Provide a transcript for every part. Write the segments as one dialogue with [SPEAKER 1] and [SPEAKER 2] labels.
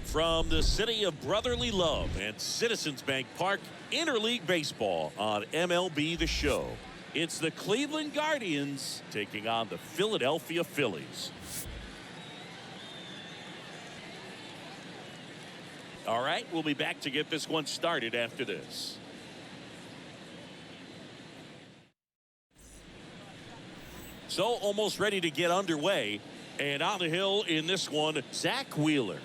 [SPEAKER 1] From the city of brotherly love and Citizens Bank Park, interleague baseball on MLB The Show. It's the Cleveland Guardians taking on the Philadelphia Phillies. All right, we'll be back to get this one started after this. So almost ready to get underway. And on the hill in this one, Zach Wheeler.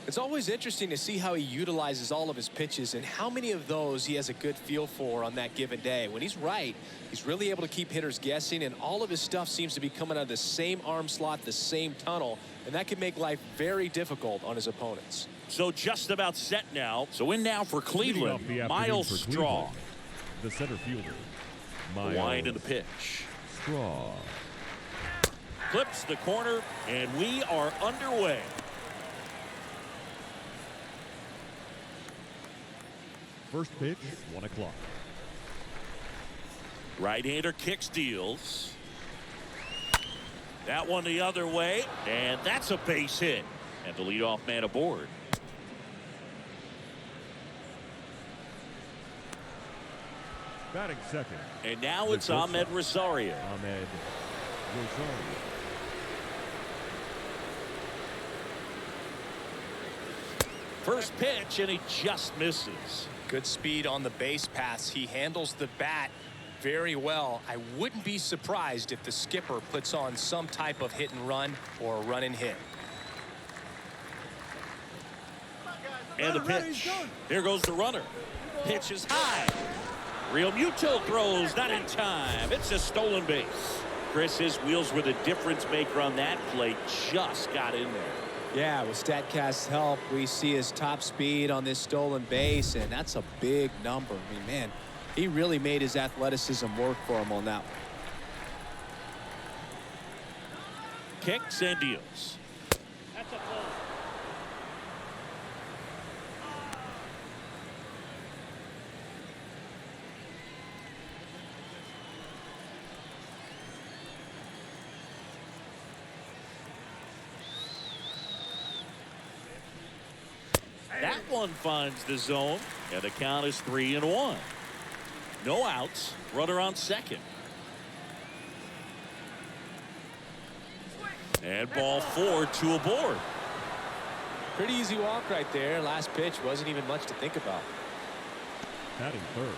[SPEAKER 2] It's always interesting to see how he utilizes all of his pitches and how many of those he has a good feel for on that given day. When he's right, he's really able to keep hitters guessing, and all of his stuff seems to be coming out of the same arm slot, the same tunnel, and that can make life very difficult on his opponents.
[SPEAKER 1] So just about set now. So in now for Cleveland, Miles Straw.
[SPEAKER 3] The center fielder,
[SPEAKER 1] Miles. Wind in the pitch.
[SPEAKER 3] Straw.
[SPEAKER 1] Clips the corner, and we are underway.
[SPEAKER 3] First pitch, 1 o'clock.
[SPEAKER 1] Right-hander kicks, deals. That one the other way, and that's a base hit. And the leadoff man aboard.
[SPEAKER 3] Batting second.
[SPEAKER 1] And now it's Ahmed Rosario.
[SPEAKER 3] Ahmed Rosario.
[SPEAKER 1] First pitch, and he just misses.
[SPEAKER 2] Good speed on the base paths. He handles the bat very well. I wouldn't be surprised if the skipper puts on some type of hit and run or a run and hit.
[SPEAKER 1] And the pitch. Here goes the runner. Pitch is high. Real Muto throws, not in time. It's a stolen base. Chris, his wheels were the difference maker on that play. Just got in there.
[SPEAKER 2] Yeah, with StatCast's help, we see his top speed on this stolen base, and that's a big number. I mean, man, he really made his athleticism work for him on that one.
[SPEAKER 1] Kicks and deals.
[SPEAKER 4] That's a ball.
[SPEAKER 1] That one finds the zone, and the count is 3-1. No outs, runner on second. And ball 4, 2 aboard.
[SPEAKER 2] Pretty easy walk right there. Last pitch wasn't even much to think about.
[SPEAKER 3] Batting third,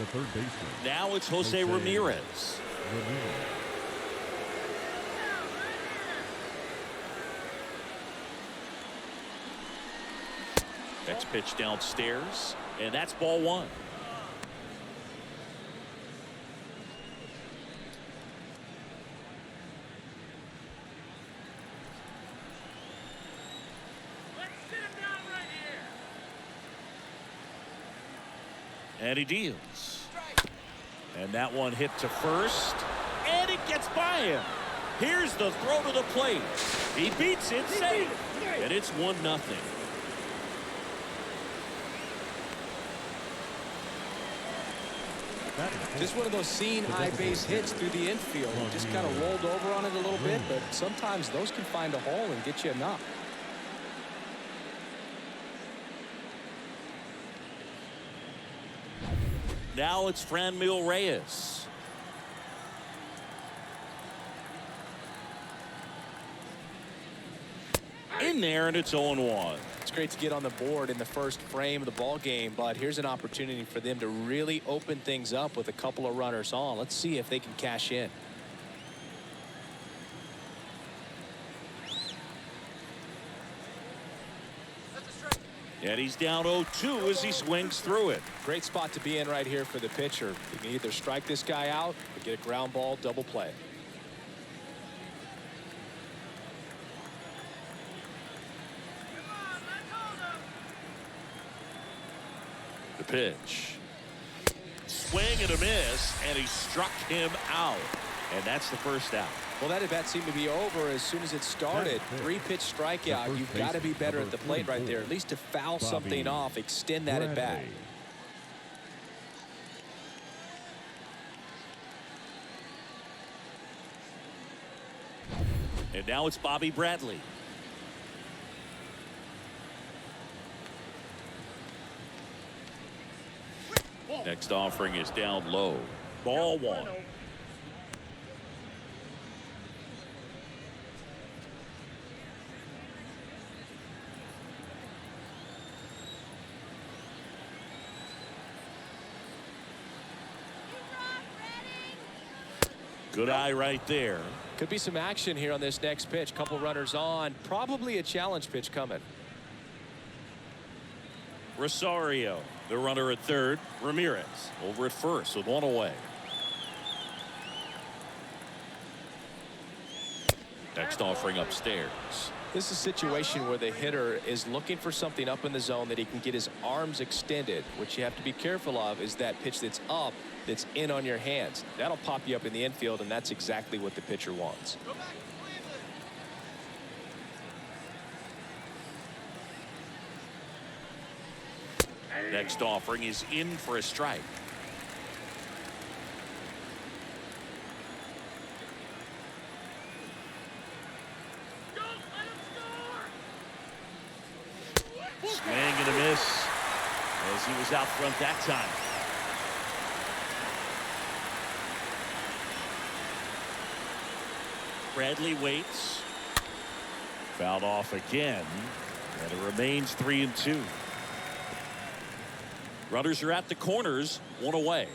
[SPEAKER 3] the third baseman.
[SPEAKER 1] Now it's Jose Ramirez. Next pitch downstairs, and that's ball 1.
[SPEAKER 4] Let's sit him down right here.
[SPEAKER 1] And he deals. And that one hit to first, and it gets by him. Here's the throw to the plate. He beats it safe, and it's 1-0.
[SPEAKER 2] Just one of those seeing high base hits through the infield. Just kind of rolled over on it a little bit, but sometimes those can find a hole and get you a knock.
[SPEAKER 1] Now it's Franmil Reyes. In there, and it's 0-1.
[SPEAKER 2] It's great to get on the board in the first frame of the ball game, but here's an opportunity for them to really open things up with a couple of runners on. Let's see if they can cash in.
[SPEAKER 1] And he's down 0-2 as he swings through it.
[SPEAKER 2] Great spot to be in right here for the pitcher. You can either strike this guy out or get a ground ball double play.
[SPEAKER 1] The pitch. Swing and a miss, and he struck him out. And that's the first out.
[SPEAKER 2] Well, that at-bat seemed to be over as soon as it started. 3-pitch strikeout. You've got to be better at the plate right there. At least to foul something off, extend that at-bat.
[SPEAKER 1] And now it's Bobby Bradley. Next offering is down low. Ball one. Good eye right there.
[SPEAKER 2] Could be some action here on this next pitch. Couple runners on. Probably a challenge pitch coming.
[SPEAKER 1] Rosario, the runner at third. Ramirez over at first with one away. Next offering upstairs.
[SPEAKER 2] This is a situation where the hitter is looking for something up in the zone that he can get his arms extended. What you have to be careful of is that pitch that's up, that's in on your hands. That'll pop you up in the infield, and that's exactly what the pitcher wants.
[SPEAKER 1] Next offering is in for a strike. Swing and a miss as he was out front that time. Bradley waits. Fouled off again, and it remains 3-2. Runners are at the corners, one away.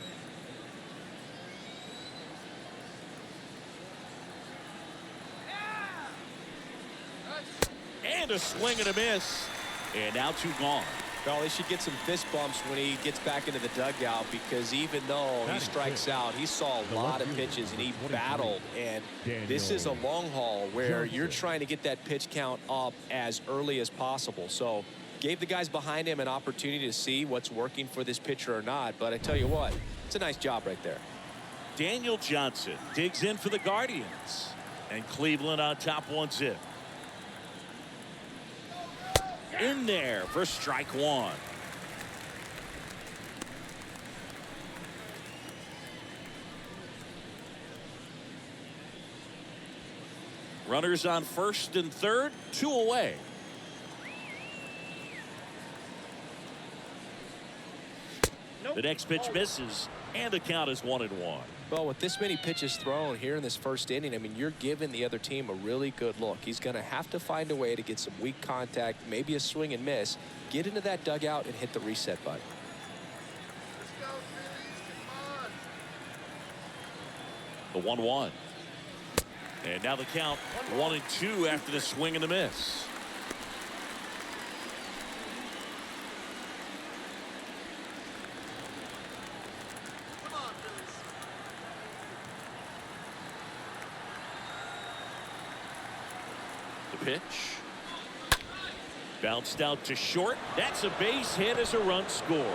[SPEAKER 1] And a swing and a miss. And now two gone.
[SPEAKER 2] Well, he should get some fist bumps when he gets back into the dugout, because even though he strikes out, he saw a lot of pitches and he battled. And this is a long haul where you're trying to get that pitch count up as early as possible. So gave the guys behind him an opportunity to see what's working for this pitcher or not. But I tell you what, it's a nice job right there.
[SPEAKER 1] Daniel Johnson digs in for the Guardians. And Cleveland on top 1-0. In there for strike one. Runners on first and third, two away. The next pitch misses, and the count is 1-1.
[SPEAKER 2] Well, with this many pitches thrown here in this first inning, I mean, you're giving the other team a really good look. He's going to have to find a way to get some weak contact, maybe a swing and miss, get into that dugout and hit the reset button.
[SPEAKER 5] Let's go, Phillies.
[SPEAKER 1] The 1-1. And now the count 1-2 after the swing and the miss. Pitch. Bounced out to short. That's a base hit as a run scores.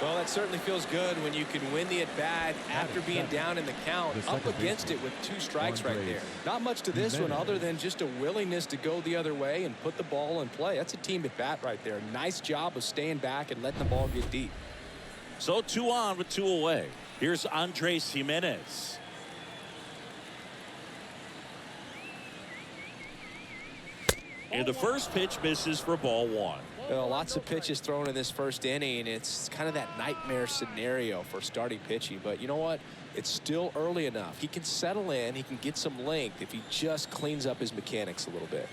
[SPEAKER 2] Well, that certainly feels good when you can win the at-bat after being down in the count, up against it with two strikes right there. Not much to this one other than just a willingness to go the other way and put the ball in play. That's a team at-bat right there. Nice job of staying back and letting the ball get deep.
[SPEAKER 1] So 2 on with 2 away. Here's Andres Jimenez. And the first pitch misses for ball one.
[SPEAKER 2] Well, lots of pitches thrown in this first inning. It's kind of that nightmare scenario for starting pitching. But you know what? It's still early enough. He can settle in. He can get some length if he just cleans up his mechanics a little bit.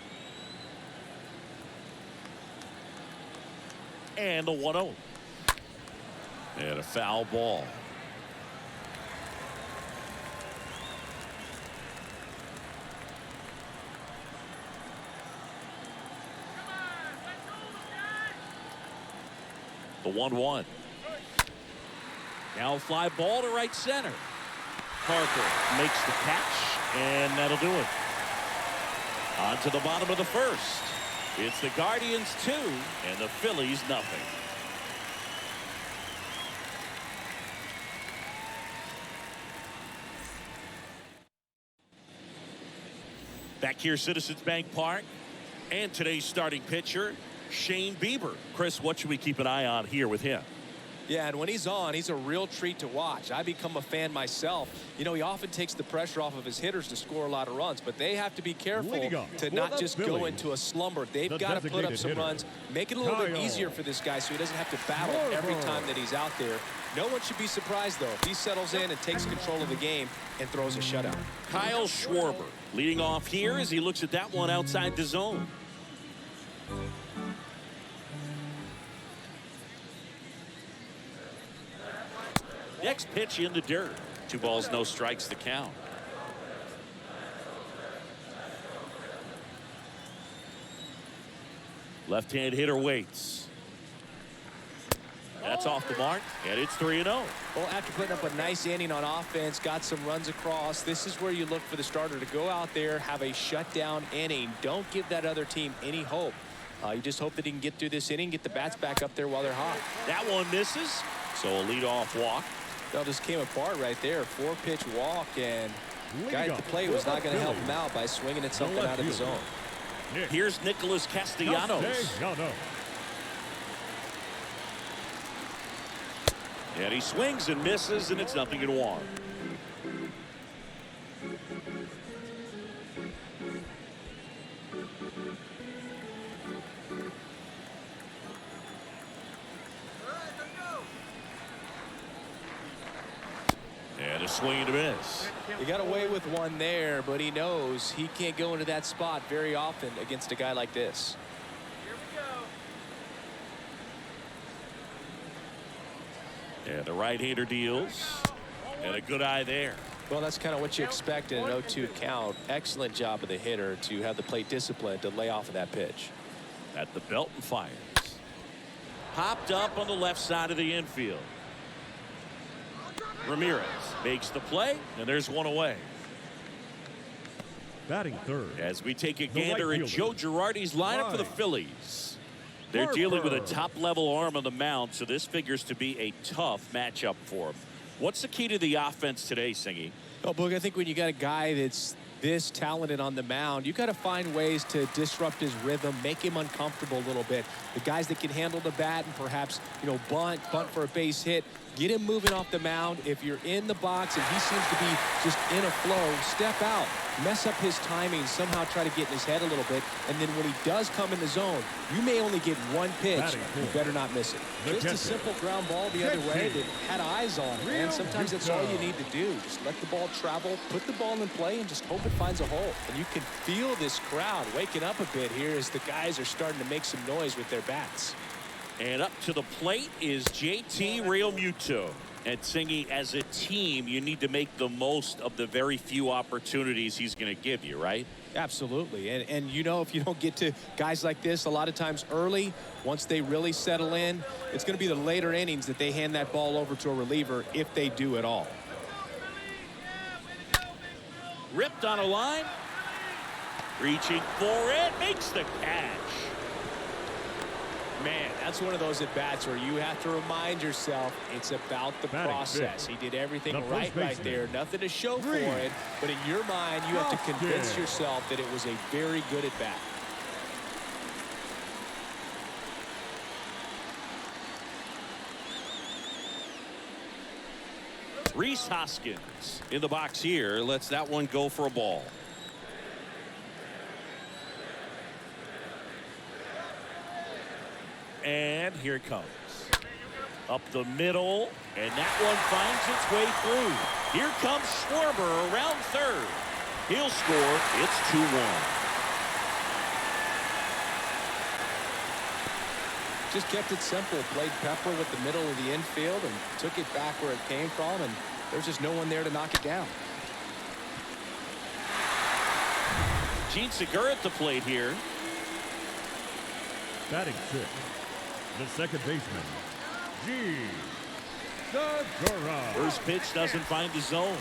[SPEAKER 1] And the 1-0. And a foul ball. The 1-1. Now a fly ball to right center. Parker makes the catch, and that'll do it. On to the bottom of the first. It's the Guardians 2 and the Phillies nothing. Back here, Citizens Bank Park, and today's starting pitcher, Shane Bieber. Chris, what should we keep an eye on here with him?
[SPEAKER 2] Yeah, and when he's on, he's a real treat to watch. I become a fan myself. You know, he often takes the pressure off of his hitters to score a lot of runs, but they have to be careful to not just go into a slumber. They've got to put up some runs, make it a little bit easier for this guy so he doesn't have to battle every time that he's out there. No one should be surprised, though, if he settles in and takes control of the game and throws a shutout.
[SPEAKER 1] Kyle Schwarber leading off here as he looks at that one outside the zone. Next pitch in the dirt. 2 balls, no strikes to count. Left-hand hitter waits. That's off the mark, and it's 3-0.
[SPEAKER 2] Well, after putting up a nice inning on offense, got some runs across, this is where you look for the starter to go out there, have a shutdown inning. Don't give that other team any hope. You just hope that he can get through this inning, get the bats back up there while they're hot.
[SPEAKER 1] That one misses, so a leadoff walk.
[SPEAKER 2] That just came apart right there. 4-pitch walk, and the guy at the plate was not going to help him out by swinging at something out of the zone.
[SPEAKER 1] Here's Nicholas Castellanos. And he swings and misses, and it's 0-1. And a swing and a miss.
[SPEAKER 2] He got away with one there, but he knows he can't go into that spot very often against a guy like this.
[SPEAKER 1] And the right-hander deals. And a good eye there.
[SPEAKER 2] Well, that's kind of what you expect in an 0-2 count. Excellent job of the hitter to have the plate discipline to lay off of that pitch.
[SPEAKER 1] At the belt and fires. Popped up on the left side of the infield. Ramirez makes the play, and there's one away.
[SPEAKER 3] Batting third.
[SPEAKER 1] As we take a gander at Joe Girardi's lineup for the Phillies. They're dealing with a top-level arm on the mound, so this figures to be a tough matchup for him. What's the key to the offense today, Singy?
[SPEAKER 2] Oh, Boog, I think when you got a guy that's this talented on the mound, you got to find ways to disrupt his rhythm, make him uncomfortable a little bit. The guys that can handle the bat and perhaps, bunt for a base hit, get him moving off the mound. If you're in the box and he seems to be just in a flow, step out, mess up his timing, somehow try to get in his head a little bit, and then when he does come in the zone, you may only get one pitch. You better not miss it. Just a simple ground ball the other way that had eyes on it, and sometimes that's all you need to do. Just let the ball travel, put the ball in play, and just hope it finds a hole. And you can feel this crowd waking up a bit here as the guys are starting to make some noise with their bats.
[SPEAKER 1] And up to the plate is JT Realmuto. And Singy, as a team, you need to make the most of the very few opportunities he's going to give you, right?
[SPEAKER 2] Absolutely. And if you don't get to guys like this a lot of times early, once they really settle in, it's going to be the later innings that they hand that ball over to a reliever if they do at all.
[SPEAKER 1] Ripped on a line. Reaching for it. Makes the catch.
[SPEAKER 2] Man, that's one of those at-bats where you have to remind yourself it's about the process. He did everything right there. Nothing to show for it. But in your mind, you have to convince yourself that it was a very good at-bat.
[SPEAKER 1] Rhys Hoskins in the box here. Lets that one go for a ball. And here it comes. Up the middle, and that one finds its way through. Here comes Schwarber around third. He'll score. It's 2-1.
[SPEAKER 2] Just kept it simple. Played pepper with the middle of the infield and took it back where it came from, and there's just no one there to knock it down.
[SPEAKER 1] Gene Segura at the plate here.
[SPEAKER 3] Batting sixth, the second baseman, Gene Segura.
[SPEAKER 1] First pitch doesn't find the zone.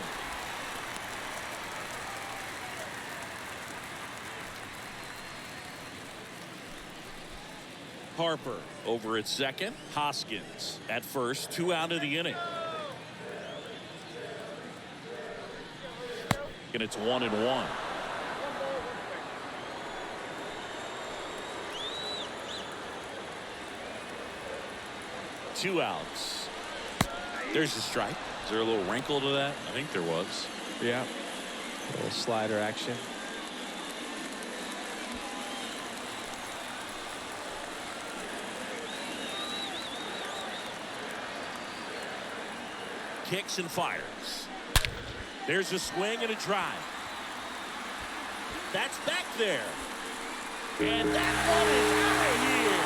[SPEAKER 1] Harper over at second. Hoskins at first. 2 out of the inning. And it's 1-1. Two outs. There's the strike.
[SPEAKER 5] Is there a little wrinkle to that? I think there was.
[SPEAKER 2] Yeah. A little slider action.
[SPEAKER 1] Kicks and fires. There's a swing and a drive. That's back there. And that one is out of here.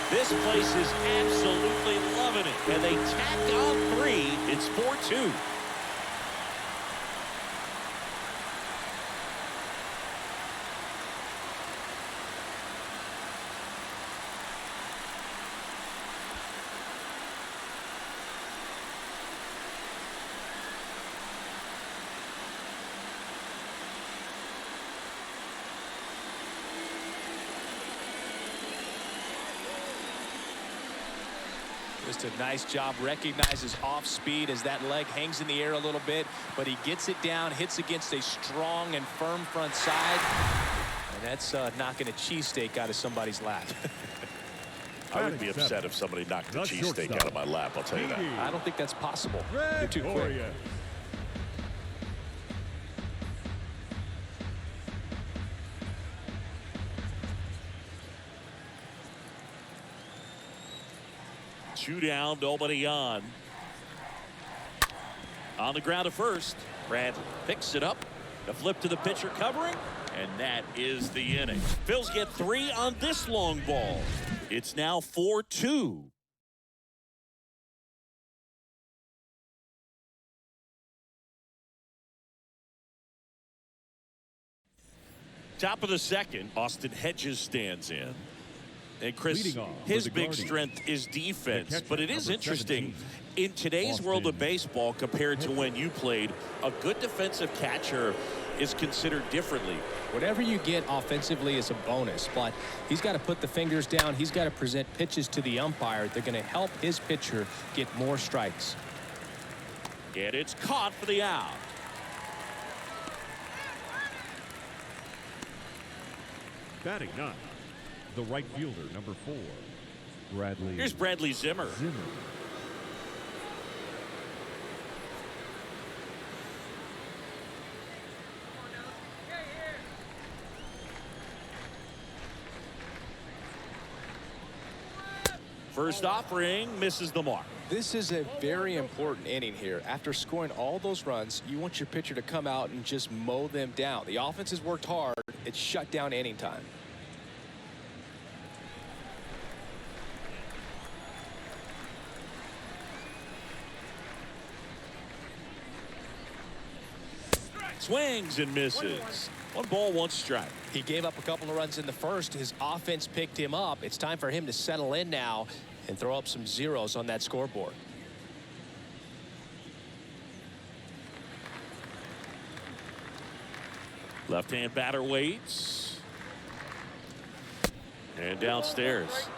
[SPEAKER 1] This place is absolutely loving it. And they tack on 3. It's 4-2.
[SPEAKER 2] Just a nice job. Recognizes off speed as that leg hangs in the air a little bit, but he gets it down, hits against a strong and firm front side, and that's knocking a cheesesteak out of somebody's lap.
[SPEAKER 1] I would be upset if somebody knocked the cheesesteak out of my lap, I'll tell you that.
[SPEAKER 2] I don't think that's possible. You're too quick.
[SPEAKER 1] 2 down, nobody on. On the ground at first. Bradley picks it up. The flip to the pitcher covering. And that is the inning. Phillies get 3 on this long ball. It's now 4-2. Top of the second, Austin Hedges stands in. And Chris, his big strength is defense, but it is interesting in today's world of baseball compared to when you played, a good defensive catcher is considered differently.
[SPEAKER 2] Whatever you get offensively is a bonus, but he's got to put the fingers down. He's got to present pitches to the umpire. They're going to help his pitcher get more strikes.
[SPEAKER 1] And it's caught for the out.
[SPEAKER 3] Batting 9, the right fielder, number 4, Bradley.
[SPEAKER 1] Here's Bradley Zimmer. First offering misses the mark.
[SPEAKER 2] This is a very important inning here. After scoring all those runs, you want your pitcher to come out and just mow them down. The offense has worked hard. It's shut down inning time.
[SPEAKER 1] Swings and misses. 1 ball, 1 strike.
[SPEAKER 2] He gave up a couple of runs in the first. His offense picked him up. It's time for him to settle in now and throw up some zeros on that scoreboard.
[SPEAKER 1] Left-hand batter waits. And downstairs.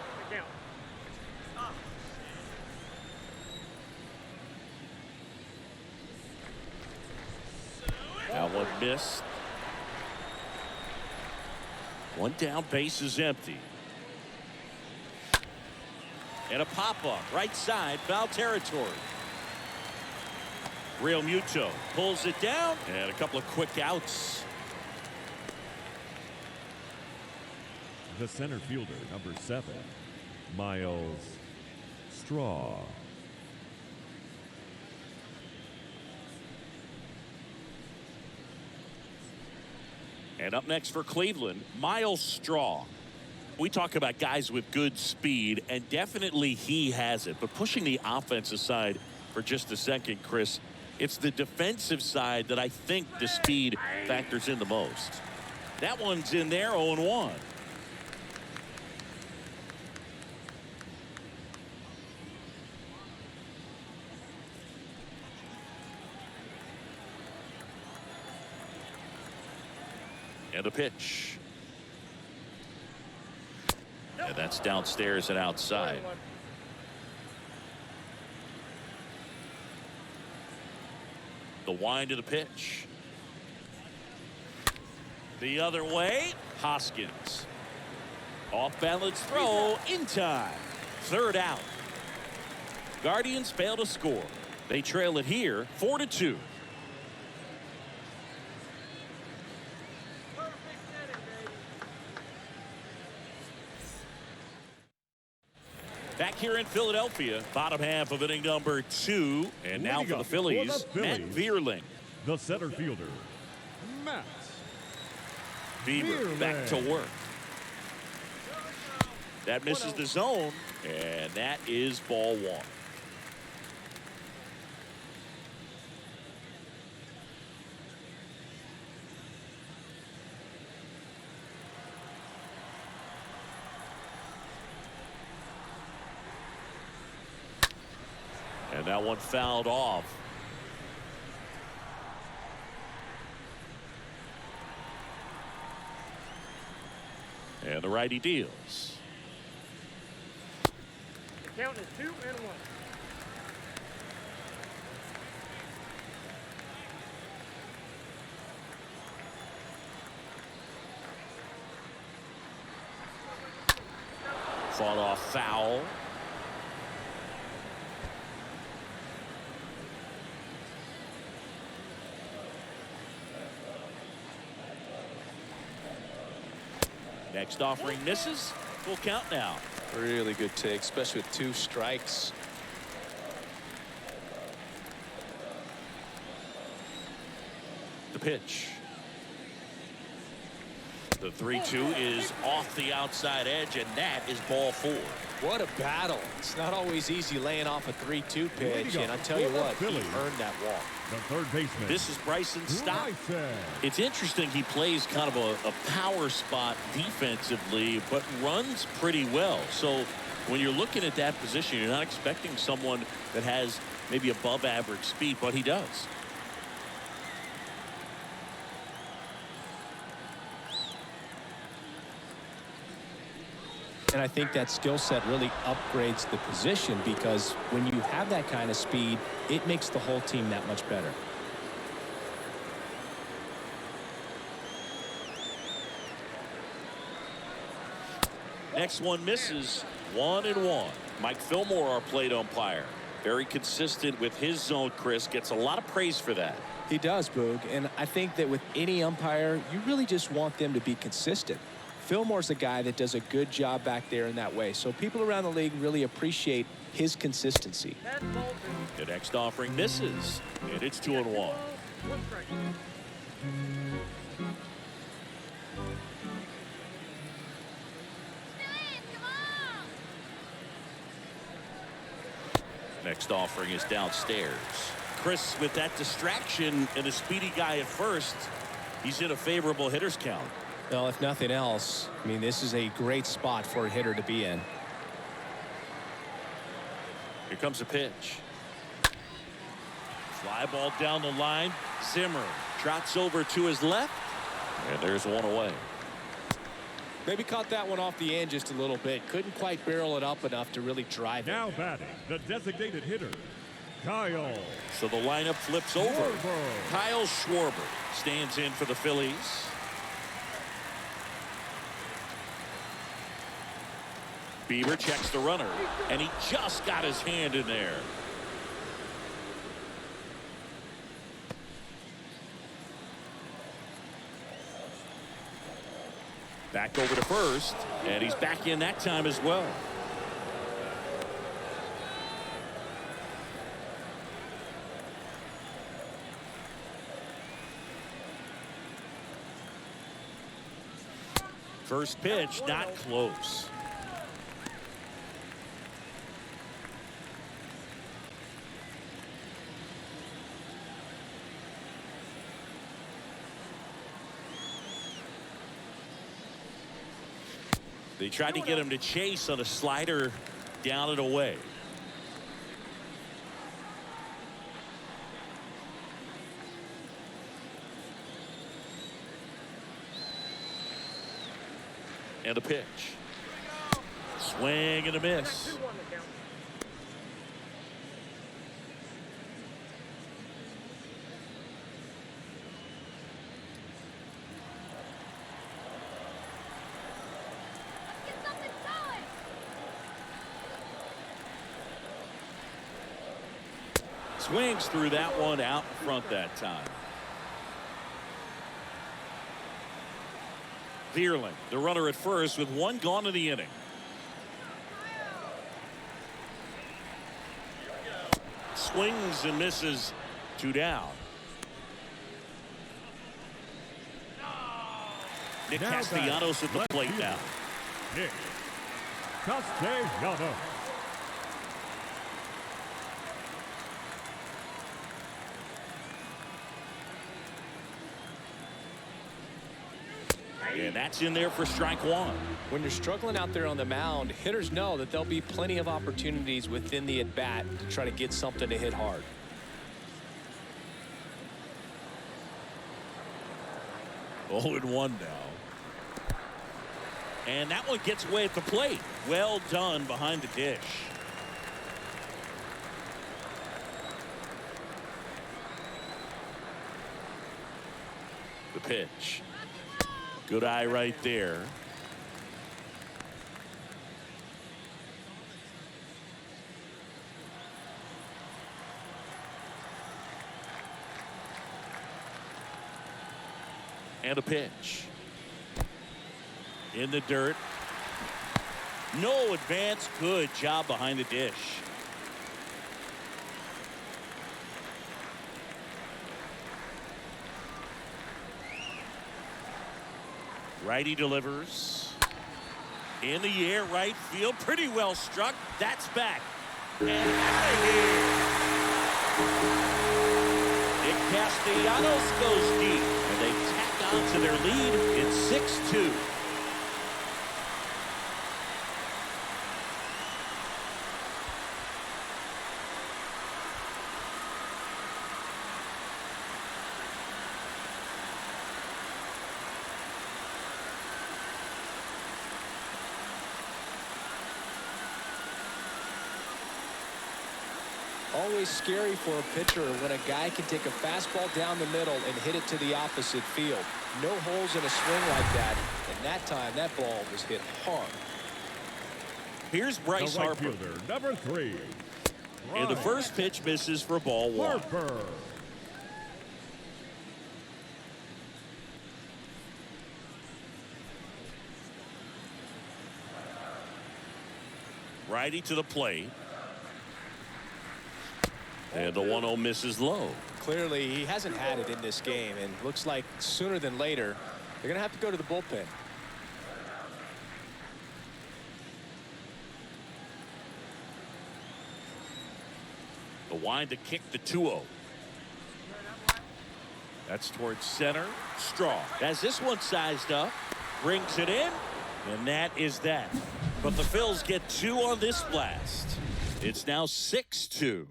[SPEAKER 1] That one missed. 1 down, base is empty. And a pop-up, right side, foul territory. Real Muto pulls it down, and a couple of quick outs.
[SPEAKER 3] The center fielder, number 7, Miles Straw.
[SPEAKER 1] And up next for Cleveland, Miles Straw. We talk about guys with good speed, and definitely he has it. But pushing the offense aside for just a second, Chris, it's the defensive side that I think the speed factors in the most. That one's in there, 0-1. And a pitch. And that's downstairs and outside. The wind of the pitch. The other way, Hoskins. Off balance throw in time. 3rd out. Guardians fail to score. They trail it here 4-2. Back here in Philadelphia, bottom half of inning number 2. And now for the Phillies, Matt Vierling.
[SPEAKER 3] The center fielder, Matt
[SPEAKER 1] Bieber back to work. That misses the zone, and that is ball 1. And that one fouled off. And the righty deals.
[SPEAKER 4] The count is 2-1.
[SPEAKER 1] Fought off foul. Next offering misses. Full count now.
[SPEAKER 2] Really good take, especially with 2 strikes.
[SPEAKER 1] The pitch. The 3-2 is off the outside edge, and that is ball 4.
[SPEAKER 2] What a battle. It's not always easy laying off a 3-2 pitch, and I tell you what, he earned that walk.
[SPEAKER 3] The third baseman.
[SPEAKER 1] This is Bryson Stott.
[SPEAKER 3] Bryson.
[SPEAKER 1] It's interesting, he plays kind of a power spot defensively, but runs pretty well. So when you're looking at that position, you're not expecting someone that has maybe above average speed, but he does.
[SPEAKER 2] And I think that skill set really upgrades the position, because when you have that kind of speed, it makes the whole team that much better.
[SPEAKER 1] Next one misses. 1-1. Mike Fillmore, our plate umpire. Very consistent with his zone, Chris. Gets a lot of praise for that.
[SPEAKER 2] He does, Boog. And I think that with any umpire, you really just want them to be consistent. Fillmore's a guy that does a good job back there in that way. So people around the league really appreciate his consistency.
[SPEAKER 1] The next offering misses, and it's 2-1. Next offering is downstairs. Chris, with that distraction and a speedy guy at first, he's in a favorable hitter's count.
[SPEAKER 2] Well, if nothing else, I mean, this is a great spot for a hitter to be in.
[SPEAKER 1] Here comes a pitch. Fly ball down the line. Zimmer trots over to his left, and there's one away.
[SPEAKER 2] Maybe caught that one off the end just a little bit. Couldn't quite barrel it up enough to really drive it.
[SPEAKER 3] Now batting, the designated hitter, Kyle.
[SPEAKER 1] So the lineup flips over.
[SPEAKER 3] Schwarber.
[SPEAKER 1] Kyle Schwarber stands in for the Phillies. Bieber checks the runner, and he just got his hand in there. Back over to first, and he's back in that time as well. First pitch, not close. They tried to get him to chase on a slider down and away. And the pitch. Swing and a miss. Swings through that one out in front that time. Vierling, the runner at first with one gone in the inning. Swings and misses. 2 down. Nick
[SPEAKER 3] Now
[SPEAKER 1] Castellanos at the plate now.
[SPEAKER 3] Nick Castellanos.
[SPEAKER 1] And that's in there for strike one.
[SPEAKER 2] When you're struggling out there on the mound, hitters know that there'll be plenty of opportunities within the at-bat to try to get something to hit hard.
[SPEAKER 1] Oh, and 1 now. And that one gets away at the plate. Well done behind the dish. The pitch. Good eye right there. And a pitch. In the dirt. No advance. Good job behind the dish. Righty delivers. In the air, right field. Pretty well struck. That's back. And out of here. Nick Castellanos goes deep. And they tack on to their lead. It's 6-2.
[SPEAKER 2] Always scary for a pitcher when a guy can take a fastball down the middle and hit it to the opposite field. No holes in a swing like that. And that time, that ball was hit hard.
[SPEAKER 1] Here's Bryce
[SPEAKER 3] The right
[SPEAKER 1] Harper.
[SPEAKER 3] fielder, number 3.
[SPEAKER 1] And the first pitch misses for ball 1.
[SPEAKER 3] Harper.
[SPEAKER 1] Righty to the plate. And the 1-0 misses low.
[SPEAKER 2] Clearly, he hasn't had it in this game, and looks like sooner than later, they're going to have to go to the bullpen.
[SPEAKER 1] The wind to kick the 2-0. That's towards center. Straw has this one sized up. Brings it in. And that is that. But the Phils get 2 on this blast. It's now 6-2.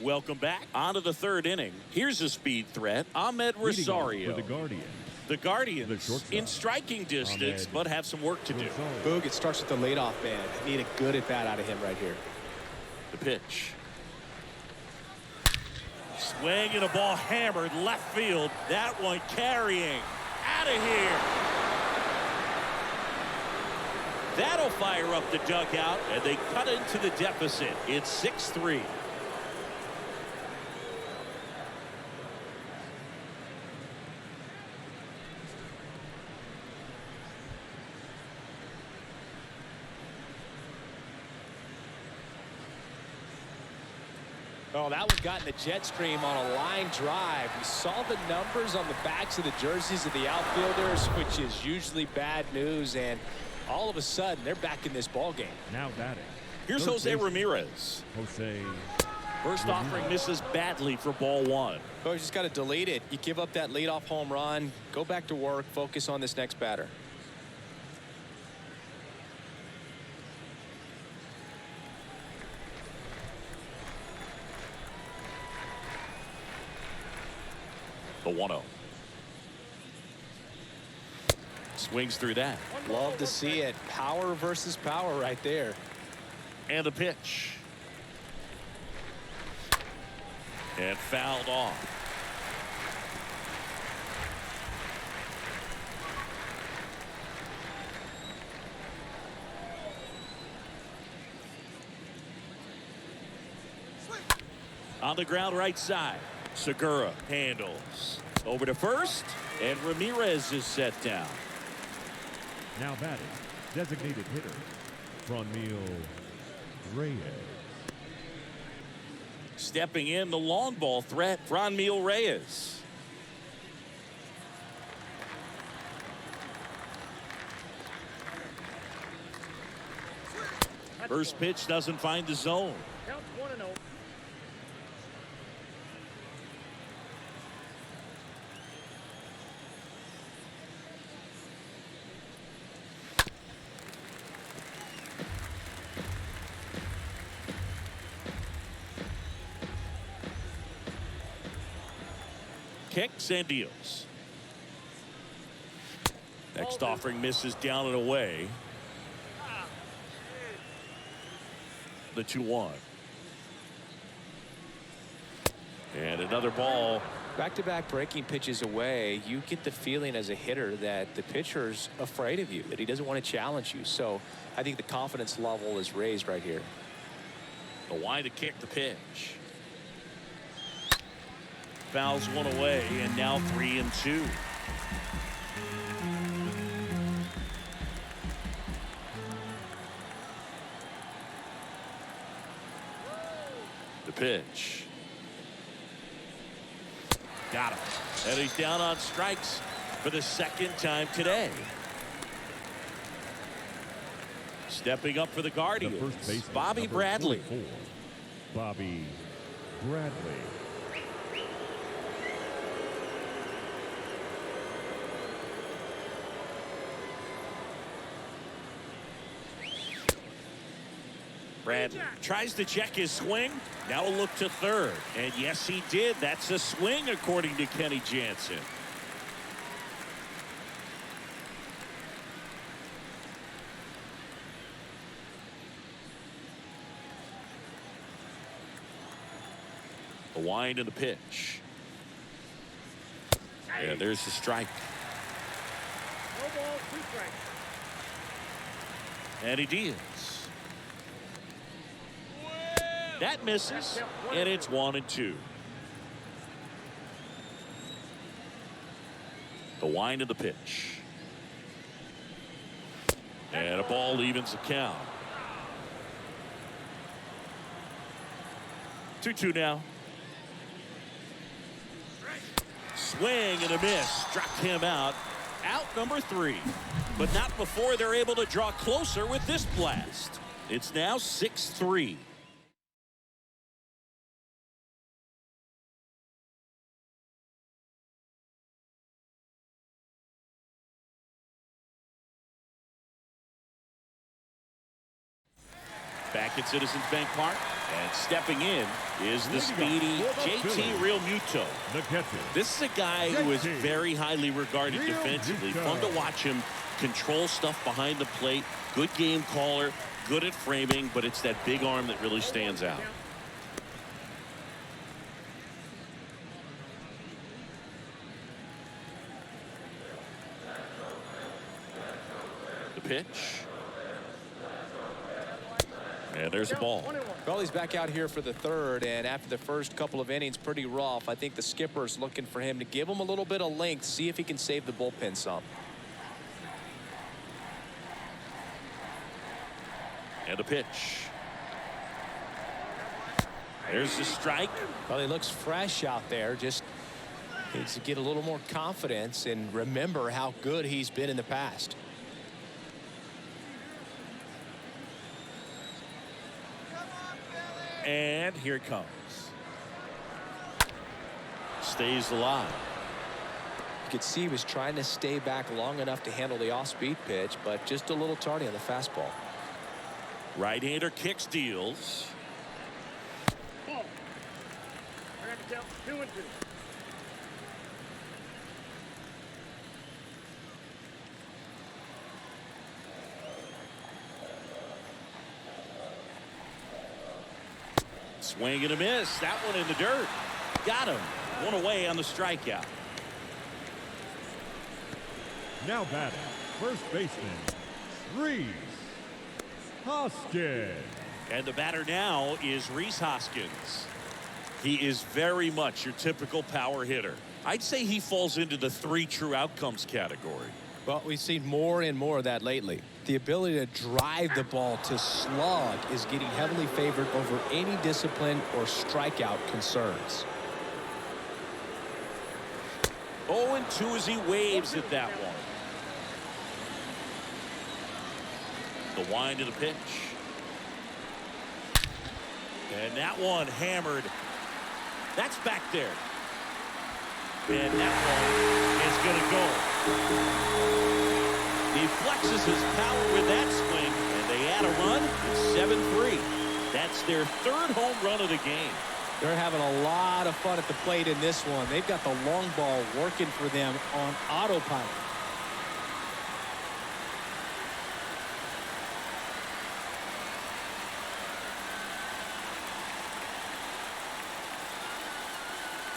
[SPEAKER 1] Welcome back. On to the 3rd inning. Here's a speed threat. Ahmed Rosario.
[SPEAKER 3] For the Guardians.
[SPEAKER 1] The Guardians in striking distance, but have some work to do.
[SPEAKER 2] Boog, it starts with the leadoff man. Need a good at-bat out of him right here.
[SPEAKER 1] The pitch. Swing and a ball hammered left field. That one carrying. Out of here. That'll fire up the dugout, and they cut into the deficit. It's 6-3.
[SPEAKER 2] Oh, that one got in the jet stream on a line drive. We saw the numbers on the backs of the jerseys of the outfielders, which is usually bad news, and all of a sudden they're back in this ball game.
[SPEAKER 3] Now batting.
[SPEAKER 1] Here's Jose Ramirez.
[SPEAKER 3] Jose.
[SPEAKER 1] First offering misses badly for ball 1.
[SPEAKER 2] Oh, you just got to delete it. You give up that leadoff home run, go back to work, focus on this next batter.
[SPEAKER 1] The 1-0. Swings through that.
[SPEAKER 2] Love to see it. Power versus power right there.
[SPEAKER 1] And the pitch. And fouled off. On the ground right side. Segura handles. Over to first. And Ramirez is set down.
[SPEAKER 3] Now batting, designated hitter, Franmil Reyes.
[SPEAKER 1] Stepping in, the long ball threat, Franmil Reyes. First pitch doesn't find the zone.
[SPEAKER 4] Count 1-0.
[SPEAKER 1] Kicks and deals. Next offering misses down and away. The 2-1. And another ball.
[SPEAKER 2] Back-to-back breaking pitches away, you get the feeling as a hitter that the pitcher's afraid of you, that he doesn't want to challenge you. So I think the confidence level is raised right here.
[SPEAKER 1] The wide to kick the pitch. Fouls one away, and now 3-2. The pitch. Got him. And he's down on strikes for the second time today. Stepping up for the Guardians,
[SPEAKER 3] The first baseman,
[SPEAKER 1] Bobby
[SPEAKER 3] number
[SPEAKER 1] Bradley.
[SPEAKER 3] 44, Bobby Bradley.
[SPEAKER 1] Bradley tries to check his swing. Now a look to third. And yes, he did. That's a swing, according to Kenny Jansen. The wind and the pitch. And there's the strike.
[SPEAKER 4] No ball, 2 strikes.
[SPEAKER 1] And he deals. That misses, and it's 1-2. The wind of the pitch. And a ball evens the count. 2-2 now. Swing and a miss. Struck him out. Out number 3. But not before they're able to draw closer with this blast. It's now 6-3. Back at Citizens Bank Park, and stepping in is the speedy JT Realmuto. This is a guy who is very highly regarded defensively. Fun to watch him control stuff behind the plate. Good game caller, good at framing, but it's that big arm that really stands out. The pitch. And there's the ball.
[SPEAKER 2] Well, he's back out here for the third, and after the first couple of innings, pretty rough. I think the skipper's looking for him to give him a little bit of length, see if he can save the bullpen some.
[SPEAKER 1] And the pitch. There's the strike.
[SPEAKER 2] Well, he looks fresh out there. Just needs to get a little more confidence and remember how good he's been in the past.
[SPEAKER 1] And here it comes. Stays alive.
[SPEAKER 2] You could see he was trying to stay back long enough to handle the off-speed pitch, but just a little tardy on the fastball.
[SPEAKER 1] Right-hander kicks, deals.
[SPEAKER 4] Ball. I got to count 2-2.
[SPEAKER 1] Swing and a miss. That one in the dirt. Got him. One away on the strikeout.
[SPEAKER 3] Now batting, first baseman, Rhys Hoskins.
[SPEAKER 1] And the batter now is Rhys Hoskins. He is very much your typical power hitter. I'd say he falls into the 3 true outcomes category.
[SPEAKER 2] Well, we've seen more and more of that lately. The ability to drive the ball to slug is getting heavily favored over any discipline or strikeout concerns.
[SPEAKER 1] 0-2 as he waves at that one. The wind of the pitch. And that one hammered. That's back there. And that one is going to go. He flexes his power with that swing, and they add a run. It's 7-3. That's their 3rd home run of the game.
[SPEAKER 2] They're having a lot of fun at the plate in this one. They've got the long ball working for them on autopilot.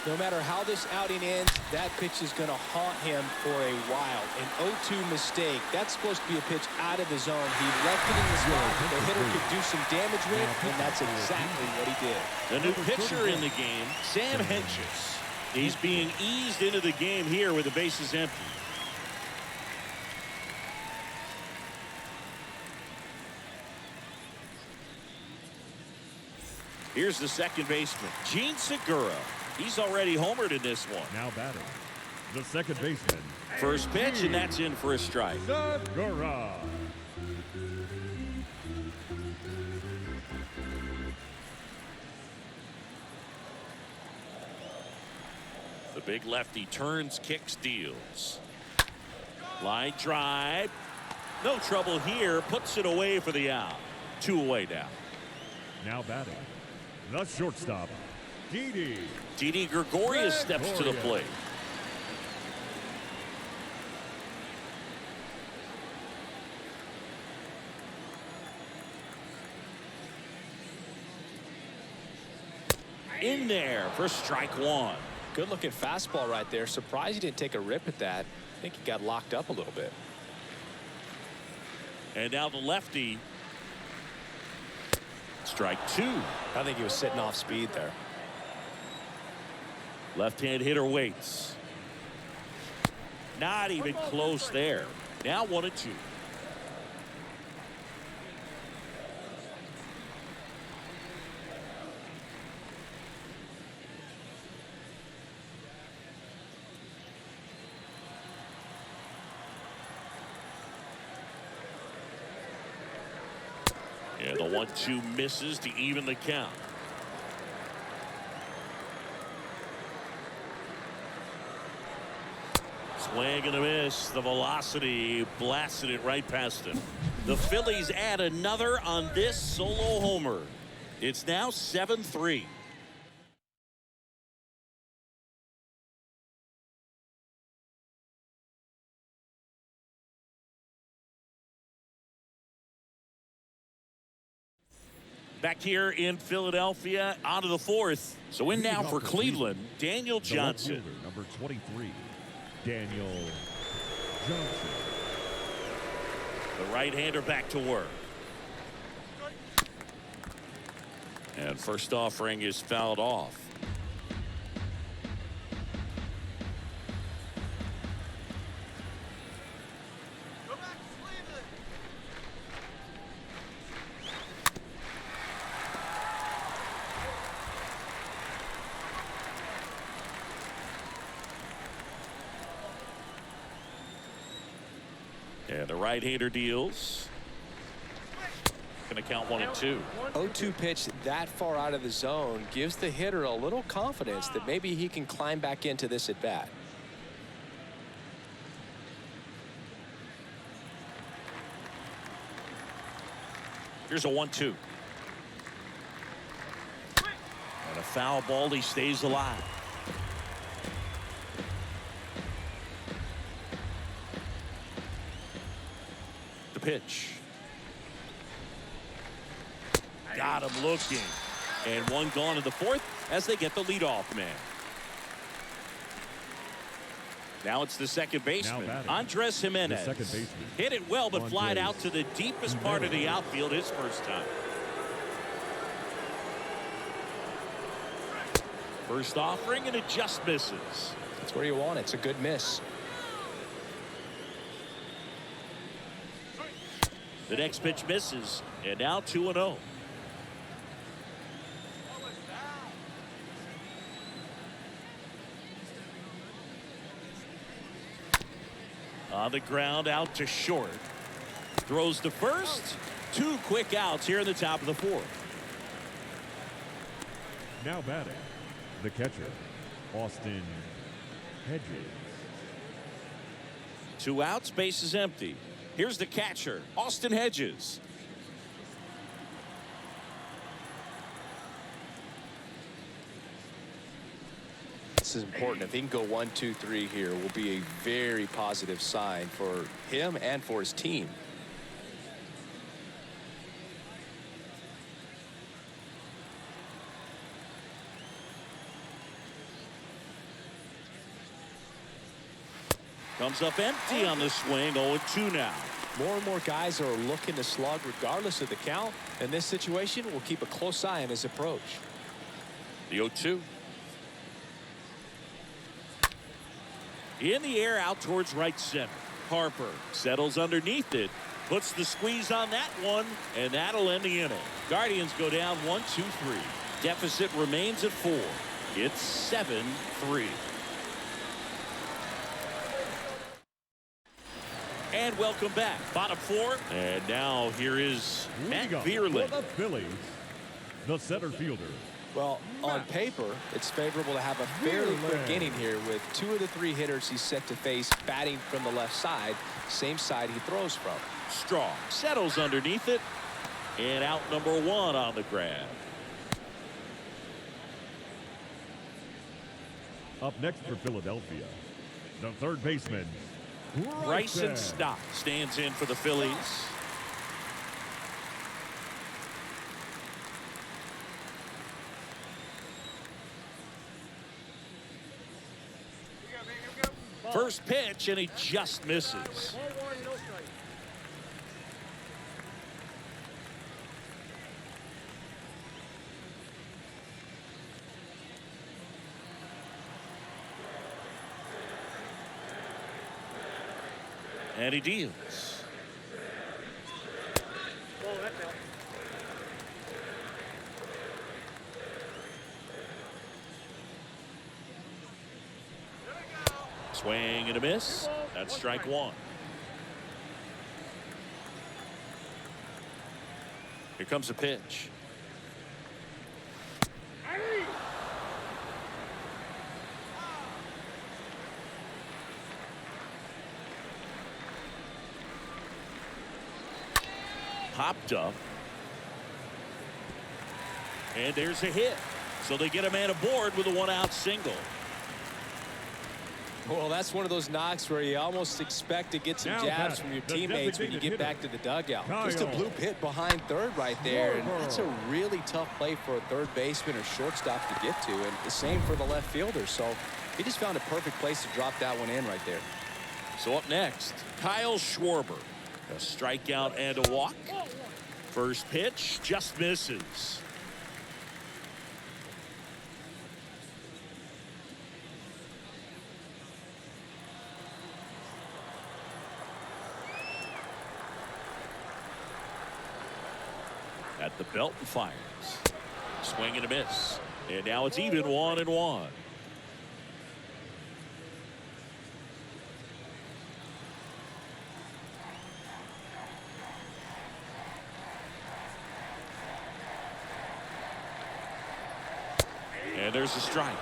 [SPEAKER 2] No matter how this outing ends, that pitch is going to haunt him for a while. An 0-2 mistake. That's supposed to be a pitch out of the zone. He left it in the spot that the hitter could do some damage with, and that's exactly what he did.
[SPEAKER 1] The new pitcher in the game, Sam Hentges. He's being eased into the game here with the bases empty. Here's the second baseman, Gene Segura. He's already homered in this one.
[SPEAKER 3] Now batting, the second baseman.
[SPEAKER 1] First pitch, and that's in for a strike.
[SPEAKER 3] Segura.
[SPEAKER 1] The big lefty turns, kicks, deals. Line drive. No trouble here. Puts it away for the out. 2 away now.
[SPEAKER 3] Now batting, the shortstop, Didi.
[SPEAKER 1] Didi Gregorius steps to the plate. In there for strike 1.
[SPEAKER 2] Good looking fastball right there. Surprised he didn't take a rip at that. I think he got locked up a little bit.
[SPEAKER 1] And now the lefty. Strike 2.
[SPEAKER 2] I think he was sitting off speed there.
[SPEAKER 1] Left-hand hitter waits. Not even close there. Now 1-2. Yeah, the 1-2 misses to even the count. Swing and a miss. The velocity blasted it right past him. The Phillies add another on this solo homer. It's now 7-3. Back here in Philadelphia, on to the 4th. So in now for Cleveland, Daniel Johnson.
[SPEAKER 3] Number 23, Daniel Johnson.
[SPEAKER 1] The right-hander back to work. And first offering is fouled off. And the right-hander deals. Going to count 1-2.
[SPEAKER 2] 0-2 pitch that far out of the zone gives the hitter a little confidence that maybe he can climb back into this at bat.
[SPEAKER 1] Here's a 1-2. And a foul ball. He stays alive. The pitch. Got him looking. And one gone in the 4th as they get the leadoff man. Now it's the second baseman, Andres Jimenez.
[SPEAKER 3] The second baseman.
[SPEAKER 1] Hit it well, but flied out to the deepest part of the outfield his first time. First offering, and it just misses.
[SPEAKER 2] That's where you want it. It's a good miss.
[SPEAKER 1] The next pitch misses, and now 2-0. On the ground, out to short. Throws to first. 2 quick outs here in the top of the 4th.
[SPEAKER 3] Now batting, the catcher, Austin Hedges.
[SPEAKER 1] 2 outs, base is empty. Here's the catcher, Austin Hedges.
[SPEAKER 2] This is important. If he can go 1, 2, 3 here, will be a very positive sign for him and for his team.
[SPEAKER 1] Comes up empty on the swing. 0-2 now.
[SPEAKER 2] More and more guys are looking to slug regardless of the count. In this situation, we'll keep a close eye on his approach.
[SPEAKER 1] The 0-2. In the air, out towards right center. Harper settles underneath it. Puts the squeeze on that one, and that'll end the inning. Guardians go down 1-2-3. Deficit remains at 4. It's 7-3. And welcome back. Bottom 4. And now here is Matt Vierling.
[SPEAKER 3] For the Phillies, the center fielder.
[SPEAKER 2] Well, on paper, it's favorable to have a fairly quick inning here with 2 of the 3 hitters he's set to face batting from the left side, same side he throws from.
[SPEAKER 1] Strong settles underneath it, and out number 1 on the grab.
[SPEAKER 3] Up next for Philadelphia, the third baseman,
[SPEAKER 1] Bryson Stott stands in for the Phillies. First pitch, and he just misses. And he deals. Swing and a miss. That's strike 1. Here comes a pitch. Popped up. And there's a hit. So they get a man aboard with a 1-out single.
[SPEAKER 2] Well, that's one of those knocks where you almost expect to get some jabs from your teammates when you get back to the dugout. Just a bloop hit behind third right there, and that's a really tough play for a third baseman or shortstop to get to, and the same for the left fielder. So he just found a perfect place to drop that one in right there.
[SPEAKER 1] So up next, Kyle Schwarber. A strikeout and a walk. First pitch just misses. At the belt and fires. Swing and a miss. And now it's even 1-1. And there's a strike.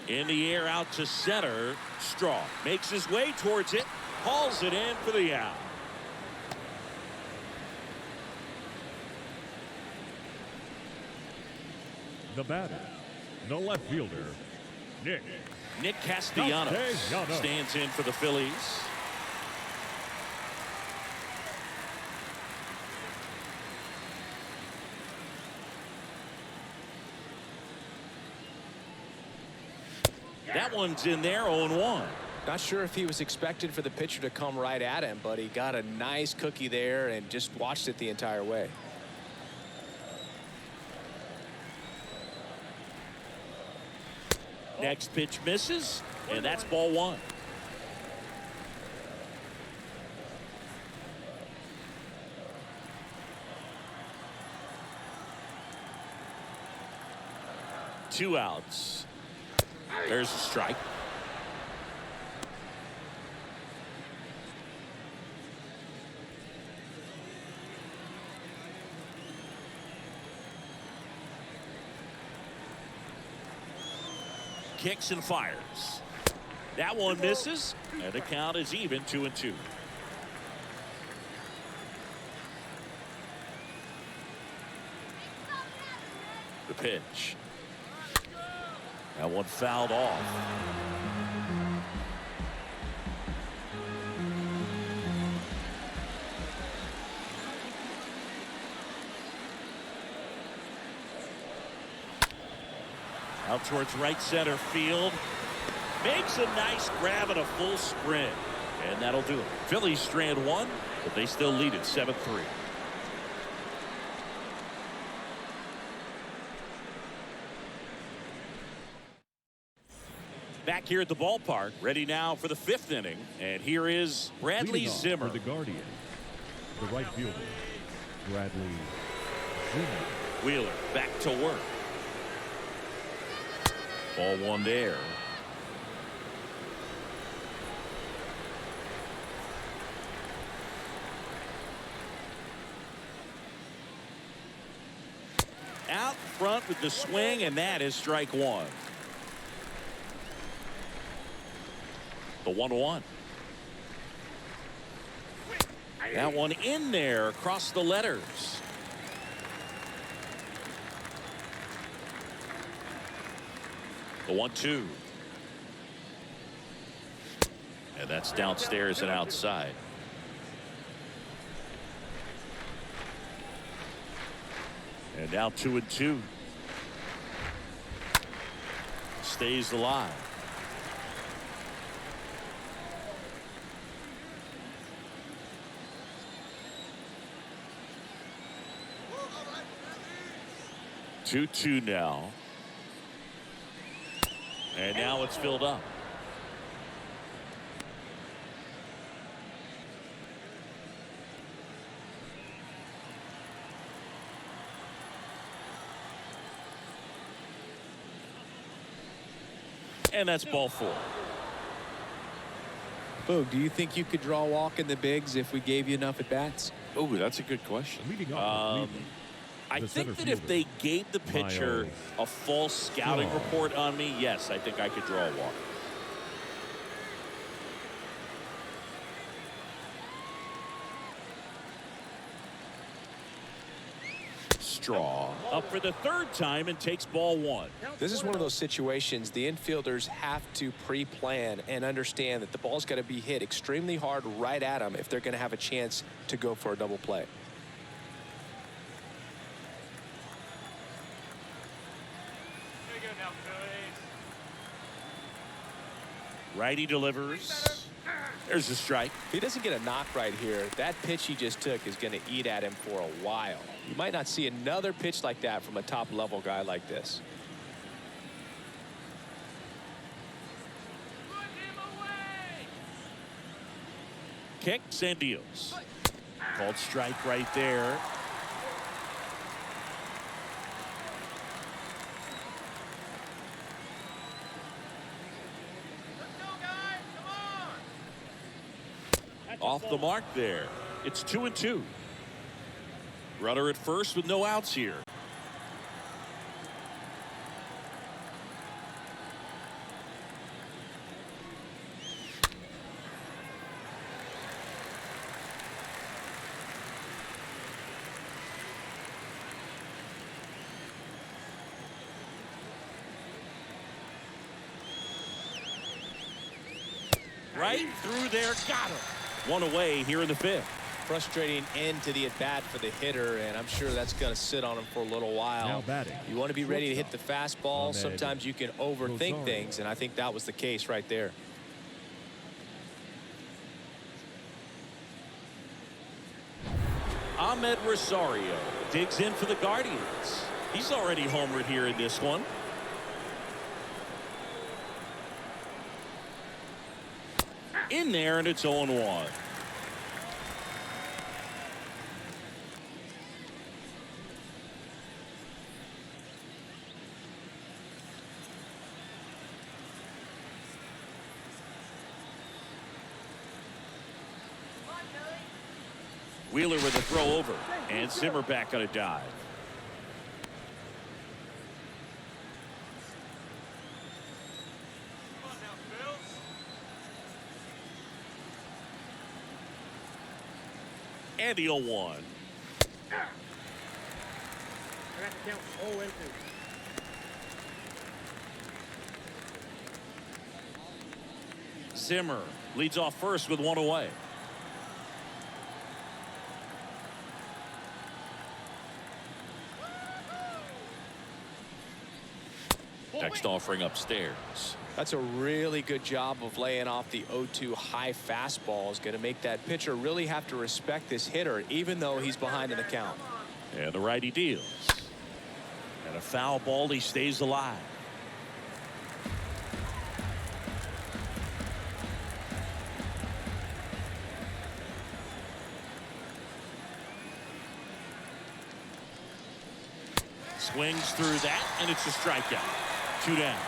[SPEAKER 1] In the air, out to center. Strong makes his way towards it, hauls it in for the out.
[SPEAKER 3] The batter, the left fielder,
[SPEAKER 1] Nick Castellanos stands in for the Phillies. That one's in there, 0-1.
[SPEAKER 2] Not sure if he was expecting for the pitcher to come right at him, but he got a nice cookie there and just watched it the entire way.
[SPEAKER 1] Next pitch misses, and that's ball one. Two outs. There's a strike. Kicks and fires. That one misses, and the count is even 2-2. The pitch. That one fouled off. Out towards right center field. Makes a nice grab and a full sprint. And that'll do it. Phillies strand one, but they still lead it 7-3. Back here at the ballpark, ready now for the fifth inning. And here is Bradley
[SPEAKER 3] Leading off
[SPEAKER 1] Zimmer.
[SPEAKER 3] for the Guardians, the right fielder, Bradley Zimmer.
[SPEAKER 1] Wheeler back to work. Ball one there. Out front with the swing, and that is strike one. The 1-1. That one in there across the letters. The 1-2. And that's downstairs and outside. And now 2-2. Stays alive. Two now. And now it's filled up. And that's ball four.
[SPEAKER 2] Boog, do you think you could draw a walk in the bigs if we gave you enough at bats?
[SPEAKER 1] Oh, that's a good question.
[SPEAKER 3] Leading off with Cleveland,
[SPEAKER 1] I
[SPEAKER 3] the
[SPEAKER 1] think
[SPEAKER 3] center
[SPEAKER 1] that if
[SPEAKER 3] fielder,
[SPEAKER 1] they gave the pitcher
[SPEAKER 3] Miles
[SPEAKER 1] a false scouting
[SPEAKER 3] Straw.
[SPEAKER 1] report on me, yes, I think I could draw a walk. Straw up for the third time and takes ball one.
[SPEAKER 2] This is one of those situations the infielders have to pre-plan and understand that the ball's got to be hit extremely hard right at them if they're going to have a chance to go for a double play.
[SPEAKER 1] Righty delivers. There's a strike.
[SPEAKER 2] If he doesn't get a knock right here, that pitch he just took is going to eat at him for a while. You might not see another pitch like that from a top level guy like this.
[SPEAKER 1] Kicks and deals. Called strike right there. Off the mark there. It's 2-2. Runner at first with no outs here. Right through there, got him. One away here in the fifth.
[SPEAKER 2] Frustrating end to the at-bat for the hitter, and I'm sure that's going to sit on him for a little while.
[SPEAKER 3] Now batting.
[SPEAKER 2] You want to be ready to hit the fastball.
[SPEAKER 3] Ahmed
[SPEAKER 2] Sometimes you can overthink
[SPEAKER 3] Rosario.
[SPEAKER 2] things, and I think that was the case right there.
[SPEAKER 1] Ahmed Rosario digs in for the Guardians. He's already homered here in this one. In there, and it's 0-1. Wheeler with a throw over, and Zimmer back on a dive. And the 0-1.
[SPEAKER 4] I got to count 0-2.
[SPEAKER 1] Zimmer leads off first with one away. Next offering upstairs.
[SPEAKER 2] That's a really good job of laying off the 0-2 high fastball. Is going to make that pitcher really have to respect this hitter, even though he's behind in the count.
[SPEAKER 1] And the righty deals. And a foul ball. He stays alive. Swings through that, and it's a strikeout. 2 down.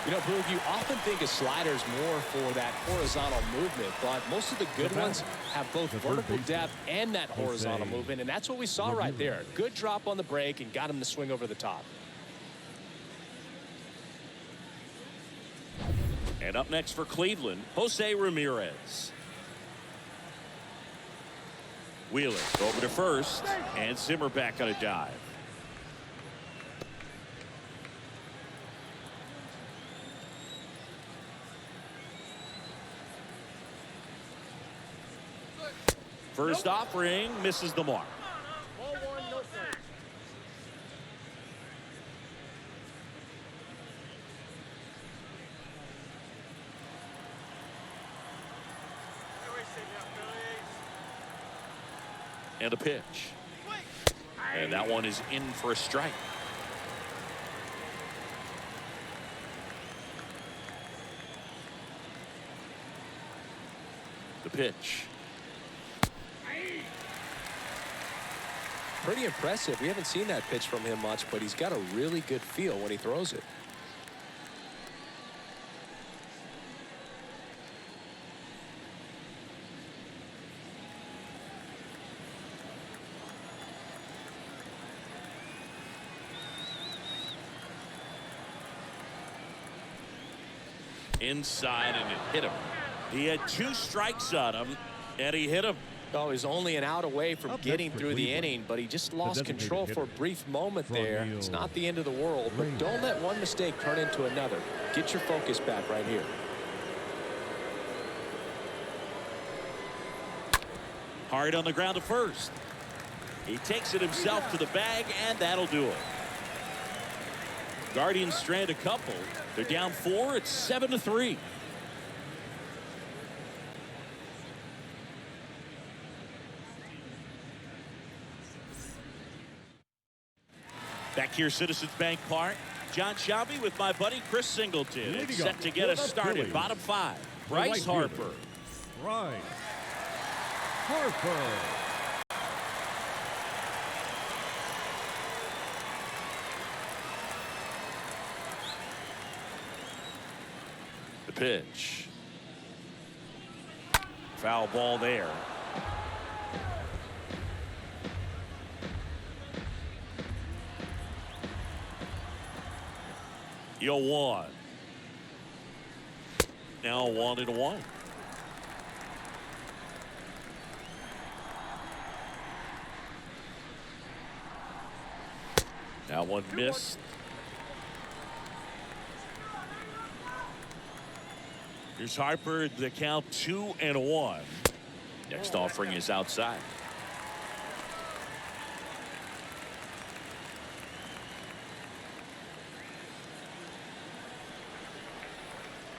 [SPEAKER 2] You know, Boog, you often think of sliders more for that horizontal movement, but most of the good ones have both vertical depth and that horizontal movement, and that's what we saw right there. Good drop on the break and got him to swing over the top.
[SPEAKER 1] And up next for Cleveland, Jose Ramirez. Wheeler over to first, and Zimmer back on a dive. First offering misses the mark.
[SPEAKER 4] Ball 1, no strike.
[SPEAKER 1] And a pitch. And that one is in for a strike. The pitch.
[SPEAKER 2] Pretty impressive. We haven't seen that pitch from him much, but he's got a really good feel when he throws it.
[SPEAKER 1] Inside, and it hit him. He had 2 strikes on him, and he hit him.
[SPEAKER 2] Oh, he's only an out away from getting through the inning, but he just lost control for a brief moment there. It's not the end of the world, but don't let one mistake turn into another. Get your focus back right here.
[SPEAKER 1] Hard on the ground to first. He takes it himself to the bag, and that'll do it. Guardians strand a couple. They're down 4. It's 7-3. Back here, Citizens Bank Park. John Shelby with my buddy Chris Singleton. It's set to get us started. Bottom 5. Bryce Harper.
[SPEAKER 3] Bryce Harper.
[SPEAKER 1] The pitch. Foul ball there. Yo, 1. Now 1-1. Now one missed. Here's Harper. The count 2-1. Next offering is outside.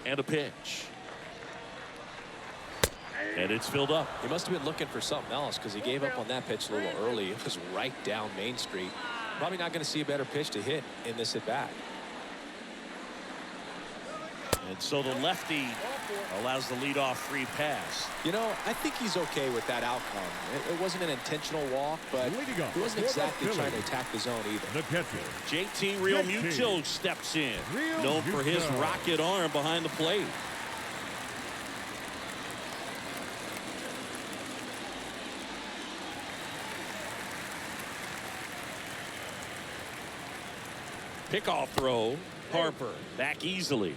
[SPEAKER 1] And a pitch. And it's filled up.
[SPEAKER 2] He must have been looking for something else because he gave up on that pitch a little early. It was right down Main Street. Probably not going to see a better pitch to hit in this at bat.
[SPEAKER 1] And so the lefty allows the leadoff free pass.
[SPEAKER 2] You know, I think he's okay with that outcome. It wasn't an intentional walk, but he wasn't exactly trying to attack the zone either.
[SPEAKER 3] The catcher,
[SPEAKER 1] JT Real Muto steps in, known for his rocket arm behind the plate. Pickoff throw. Harper back easily.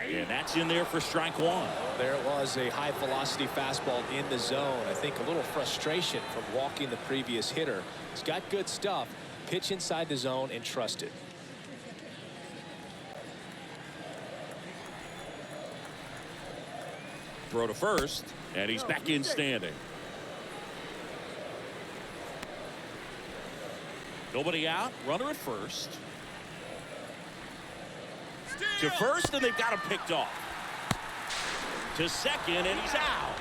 [SPEAKER 1] And that's in there for strike one.
[SPEAKER 2] There it was, a high velocity fastball in the zone. I think a little frustration from walking the previous hitter. He's got good stuff. Pitch inside the zone and trust it.
[SPEAKER 1] Throw to first, and he's back in standing. Nobody out, runner at first. To first, and they've got him picked off. To second, and he's out.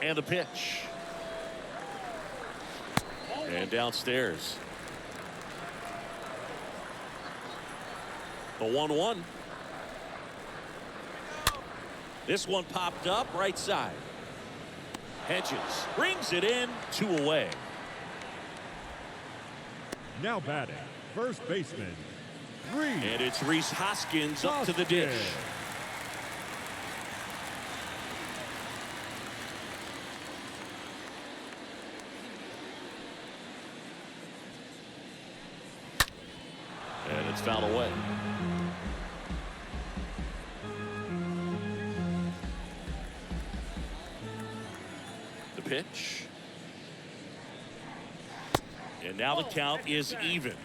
[SPEAKER 1] And the pitch. And downstairs. The 1-1. This one popped up right side. Hedges brings it in, 2 away.
[SPEAKER 3] now batting, first baseman, Reese.
[SPEAKER 1] And it's Rhys Hoskins up to the dish. And it's fouled away. The pitch. And now the count is even.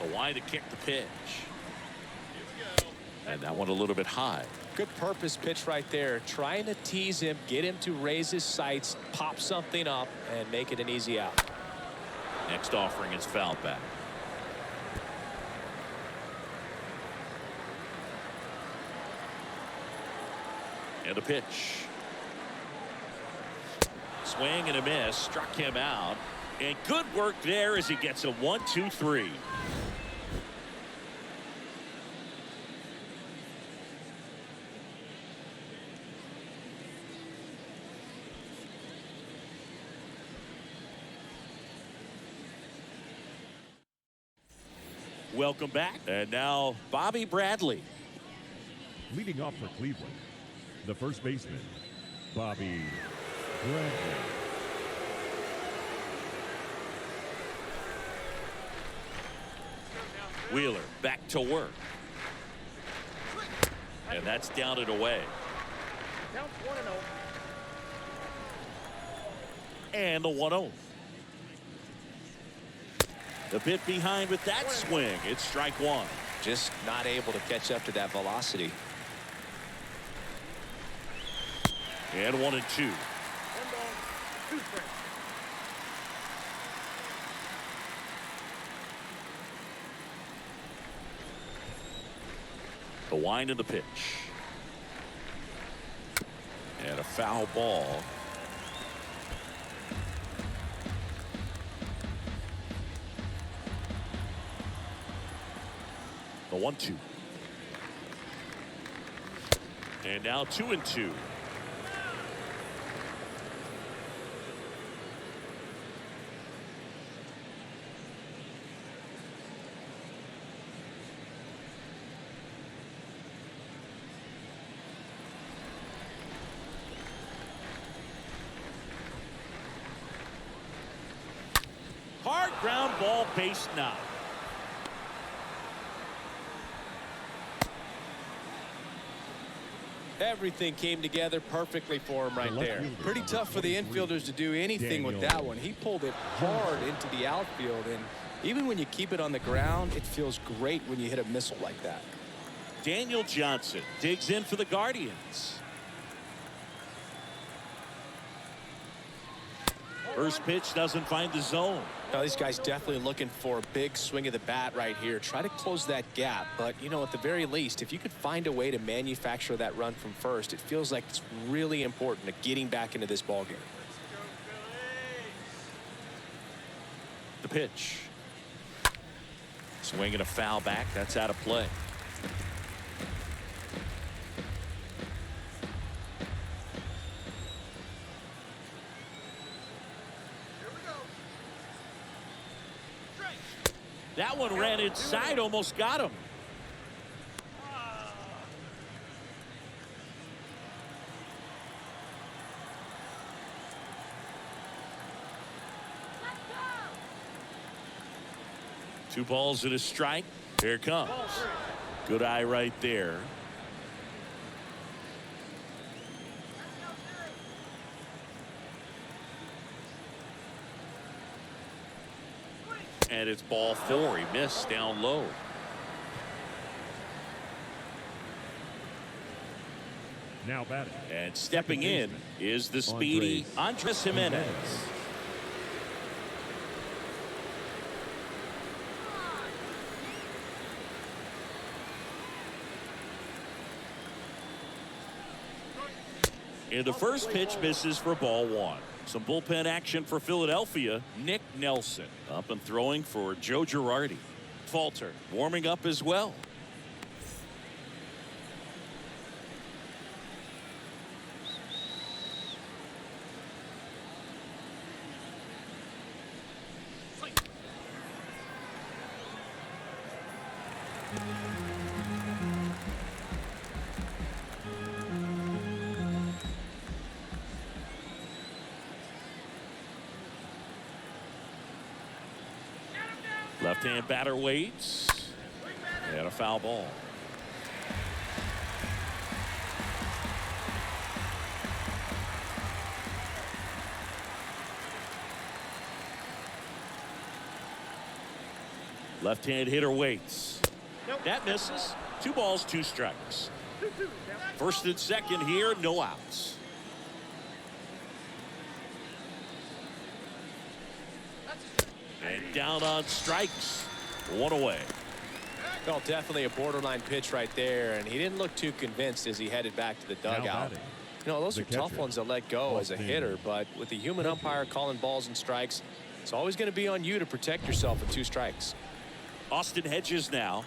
[SPEAKER 1] The wide to kick the pitch. And that one a little bit high.
[SPEAKER 2] Good purpose pitch right there. Trying to tease him, get him to raise his sights, pop something up, and make it an easy out.
[SPEAKER 1] Next offering is fouled back. And a pitch. Swing and a miss. Struck him out. And good work there as he gets a 1-2-3. Welcome back. And now Bobby Bradley.
[SPEAKER 3] Leading off for Cleveland, the first baseman, Bobby Bradley.
[SPEAKER 1] Wheeler back to work. And that's down and away.
[SPEAKER 4] Count 1-0.
[SPEAKER 1] And the 1-0. The bit behind with that swing. It's strike one.
[SPEAKER 2] Just not able to catch up to that velocity.
[SPEAKER 1] And 1-2.
[SPEAKER 4] 1 ball, 2 strikes.
[SPEAKER 1] The wind of the pitch. And a foul ball. The 1-2. And now 2-2. Hard ground ball, base knock.
[SPEAKER 2] Everything came together perfectly for him right there. Pretty tough for the infielders to do anything with that one. He pulled it hard into the outfield, and even when you keep it on the ground, it feels great when you hit a missile like that.
[SPEAKER 1] Daniel Johnson digs in for the Guardians. First pitch doesn't find the zone.
[SPEAKER 2] Now, these guys definitely looking for a big swing of the bat right here. Try to close that gap. But, you know, at the very least, if you could find a way to manufacture that run from first, it feels like it's really important to getting back into this ballgame.
[SPEAKER 1] The pitch. Swinging a foul back. That's out of play. That one ran inside, almost got him. Two balls and a strike. Here it comes. Good eye right there. And it's ball four. He missed down low.
[SPEAKER 3] Now batting.
[SPEAKER 1] And stepping in is the speedy Andres Jimenez. And the first pitch misses for ball one. Some bullpen action for Philadelphia. Nick Nelson up and throwing for Joe Girardi. Falter warming up as well. Left-hand batter waits. And a foul ball. Left-hand hitter waits. That misses. 2 balls, 2 strikes. First and second here, no outs. And down on strikes. 1 away.
[SPEAKER 2] Well, definitely a borderline pitch right there, and he didn't look too convinced as he headed back to the dugout. You know, those are tough ones to let go as a hitter, but with the human umpire calling balls and strikes, it's always going to be on you to protect yourself with 2 strikes.
[SPEAKER 1] Austin Hedges now.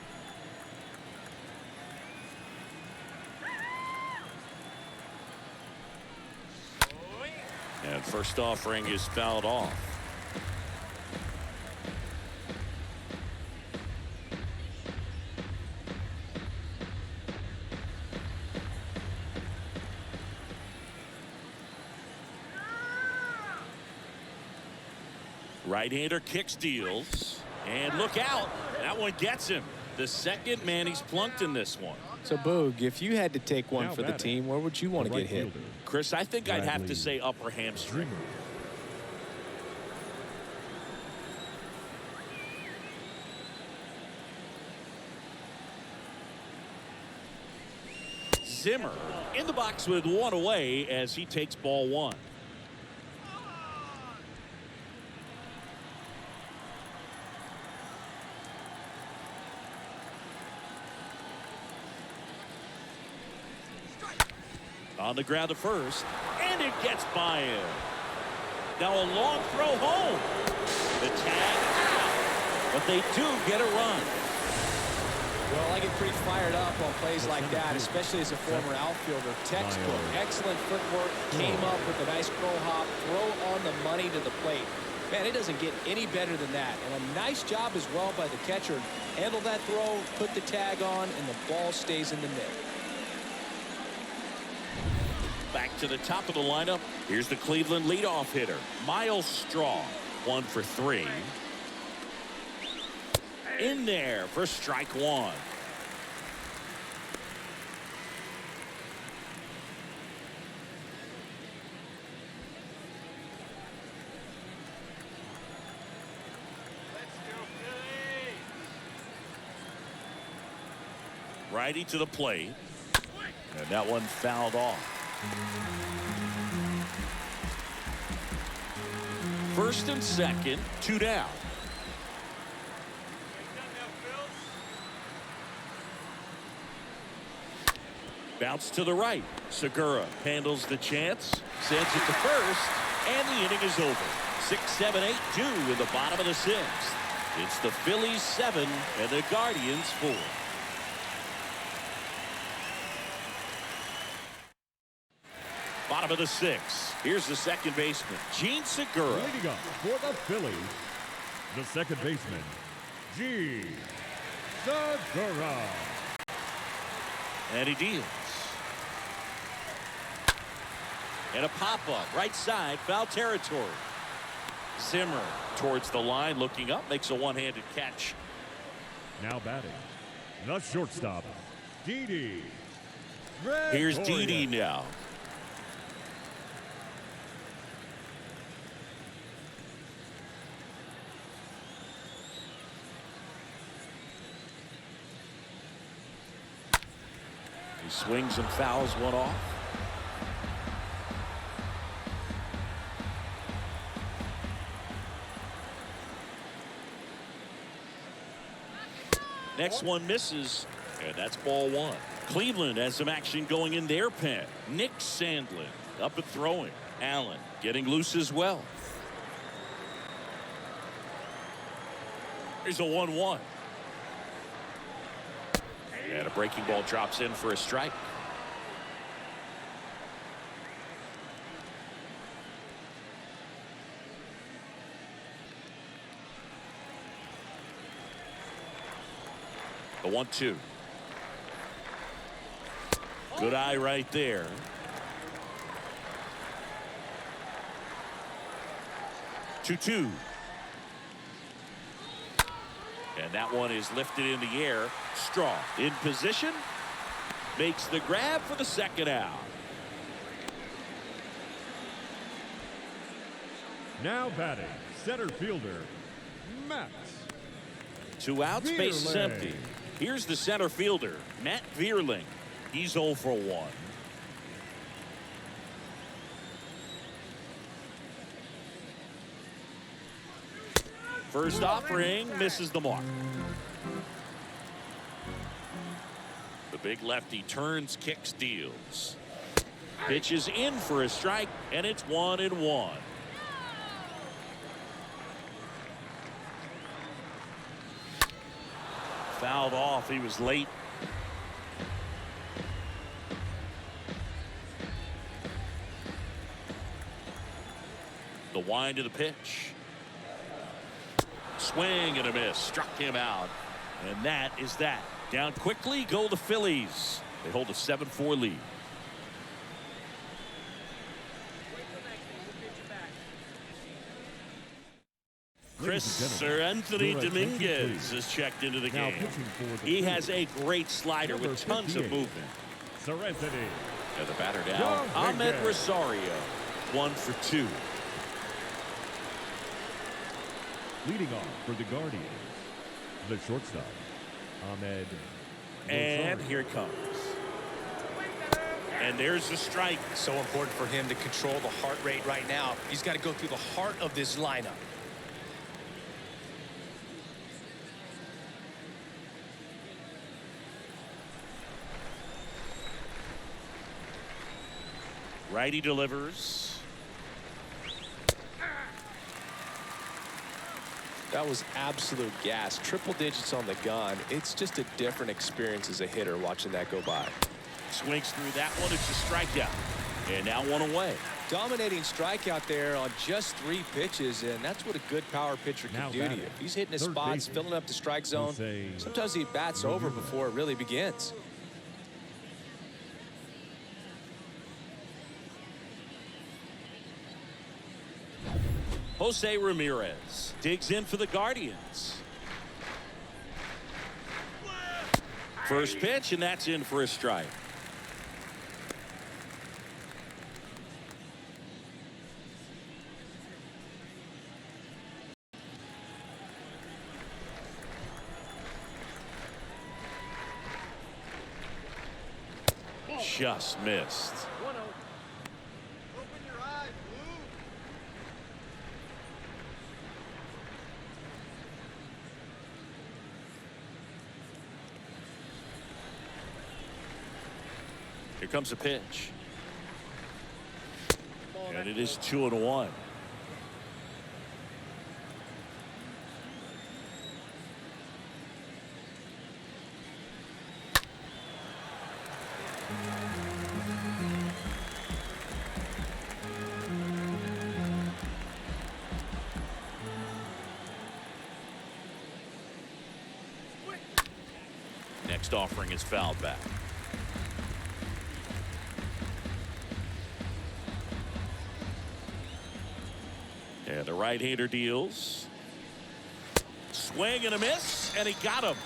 [SPEAKER 1] And first offering is fouled off. Right-hander kicks, deals, and look out. That one gets him. The second man he's plunked in this one.
[SPEAKER 2] So, Boog, if you had to take one for the team, where would you want to get hit?
[SPEAKER 1] Chris, I think I'd have to say upper hamstring. Zimmer in the box with 1 away as he takes ball 1. On the ground to first, and it gets by him. Now a long throw home. The tag out, but they do get a run.
[SPEAKER 2] Well, I get pretty fired up on plays like that, especially as a former outfielder. Textbook, excellent footwork, came up with a nice crow hop, throw on the money to the plate. Man, it doesn't get any better than that. And a nice job as well by the catcher. Handle that throw, put the tag on, and the ball stays in the net.
[SPEAKER 1] Back to the top of the lineup. Here's the Cleveland leadoff hitter, Miles Straw. 1 for 3. In there for strike 1. Righty to the plate. And that one fouled off. First and second, 2 down. Bounce to the right. Segura handles the chance, sends it to first, and the inning is over. 6-7-8-2 in the bottom of the 6th. It's the Phillies 7 and the Guardians 4. Bottom of the 6th. Here's the second baseman, Gene Segura.
[SPEAKER 3] Leading up for the Phillies, the second baseman, Gene Segura.
[SPEAKER 1] And he deals. And a pop-up, right side, foul territory. Zimmer towards the line, looking up, makes a one-handed catch.
[SPEAKER 3] Now batting, the shortstop, Didi.
[SPEAKER 1] Here's Didi now. He swings and fouls one off. Next one misses, and that's ball 1. Cleveland has some action going in their pen. Nick Sandlin up and throwing. Allen getting loose as well. Here's a 1-1. And a breaking ball drops in for a strike. The 1-2. Good eye right there. Two. And that one is lifted in the air. Strong in position. Makes the grab for the second out.
[SPEAKER 3] Now batting, center fielder, Matt.
[SPEAKER 1] 2 outs, base is empty. Here's the center fielder, Matt Vierling. He's 0 for 1. First offering misses the mark. The big lefty turns, kicks, deals. Pitches in for a strike, and it's 1-1. Fouled off. He was late. The wind of the pitch. Swing and a miss. Struck him out. And that is that. Down quickly go the Phillies. They hold a 7-4 lead. Sir Anthony Dominguez is checked into the game. He has a great slider with tons of movement.
[SPEAKER 3] Sir Anthony.
[SPEAKER 1] And the batter down, Ahmed Rosario. 1 for 2.
[SPEAKER 3] Leading off for the Guardians, the shortstop, Ahmed.
[SPEAKER 1] And here it comes. And there's the strike.
[SPEAKER 2] So important for him to control the heart rate right now. He's got to go through the heart of this lineup.
[SPEAKER 1] Righty delivers.
[SPEAKER 2] That was absolute gas. Triple digits on the gun. It's just a different experience as a hitter watching that go by.
[SPEAKER 1] Swings through that one. It's a strikeout. And now 1 away.
[SPEAKER 2] Dominating strikeout there on just 3 pitches, and that's what a good power pitcher can do to you. If he's hitting his spots, filling up the strike zone, sometimes he bats over before it really begins.
[SPEAKER 1] Jose Ramirez digs in for the Guardians. First pitch, and that's in for a strike. just missed.
[SPEAKER 4] 1-0.
[SPEAKER 6] Open your eyes, Blue.
[SPEAKER 1] Here comes a pitch.
[SPEAKER 4] Ball
[SPEAKER 1] And
[SPEAKER 4] back.
[SPEAKER 1] it is 2-1. Next offering is fouled back. And the right-hander deals. Swing and a miss, and he got him.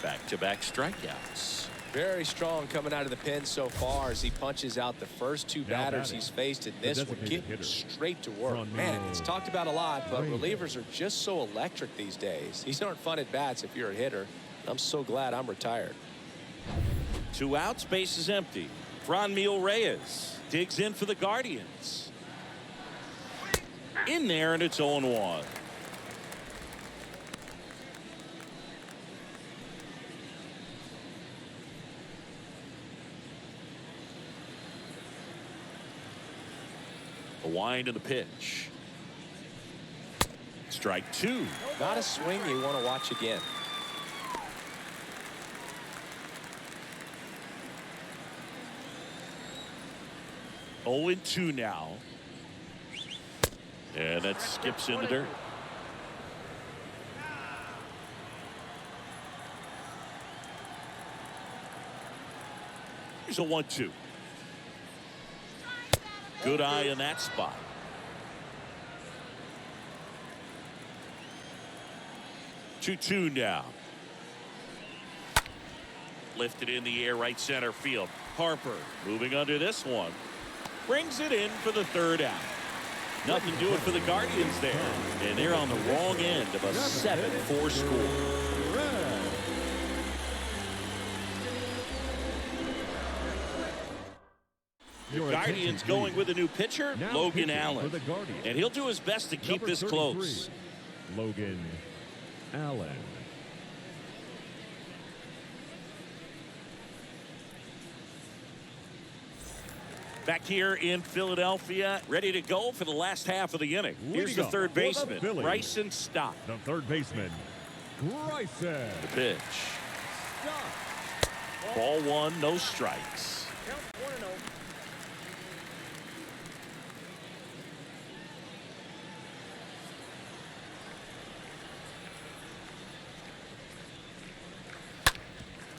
[SPEAKER 1] Back-to-back strikeouts.
[SPEAKER 2] Very strong coming out of the pen so far as he punches out the first two batters he's faced in this one. Getting straight to work. Man, it's talked about a lot, but relievers are just so electric these days. These aren't fun at bats if you're a hitter. I'm so glad I'm retired.
[SPEAKER 1] 2 outs, base is empty. Franmil Reyes digs in for the Guardians. In there, and it's 0-1. A wind of the pitch. Strike 2.
[SPEAKER 2] Not a swing you want to watch again.
[SPEAKER 1] Oh, 0-2 now. And that skips in the dirt. Here's a 1-2. Good eye in that spot. Two now. Lifted in the air, right center field. Harper moving under this one. Brings it in for the 3rd out. Nothing doing for the Guardians there. And they're on the wrong end of a 7-4 score. The Guardians going with a new pitcher, Logan Allen. And he'll do his best to keep this close.
[SPEAKER 3] Logan Allen.
[SPEAKER 1] Back here in Philadelphia, ready to go for the last half of the inning. Here's the third baseman, Bryson Stott.
[SPEAKER 3] The third baseman, Bryson.
[SPEAKER 1] The pitch. Ball 1, no strikes.
[SPEAKER 4] Count 1-0.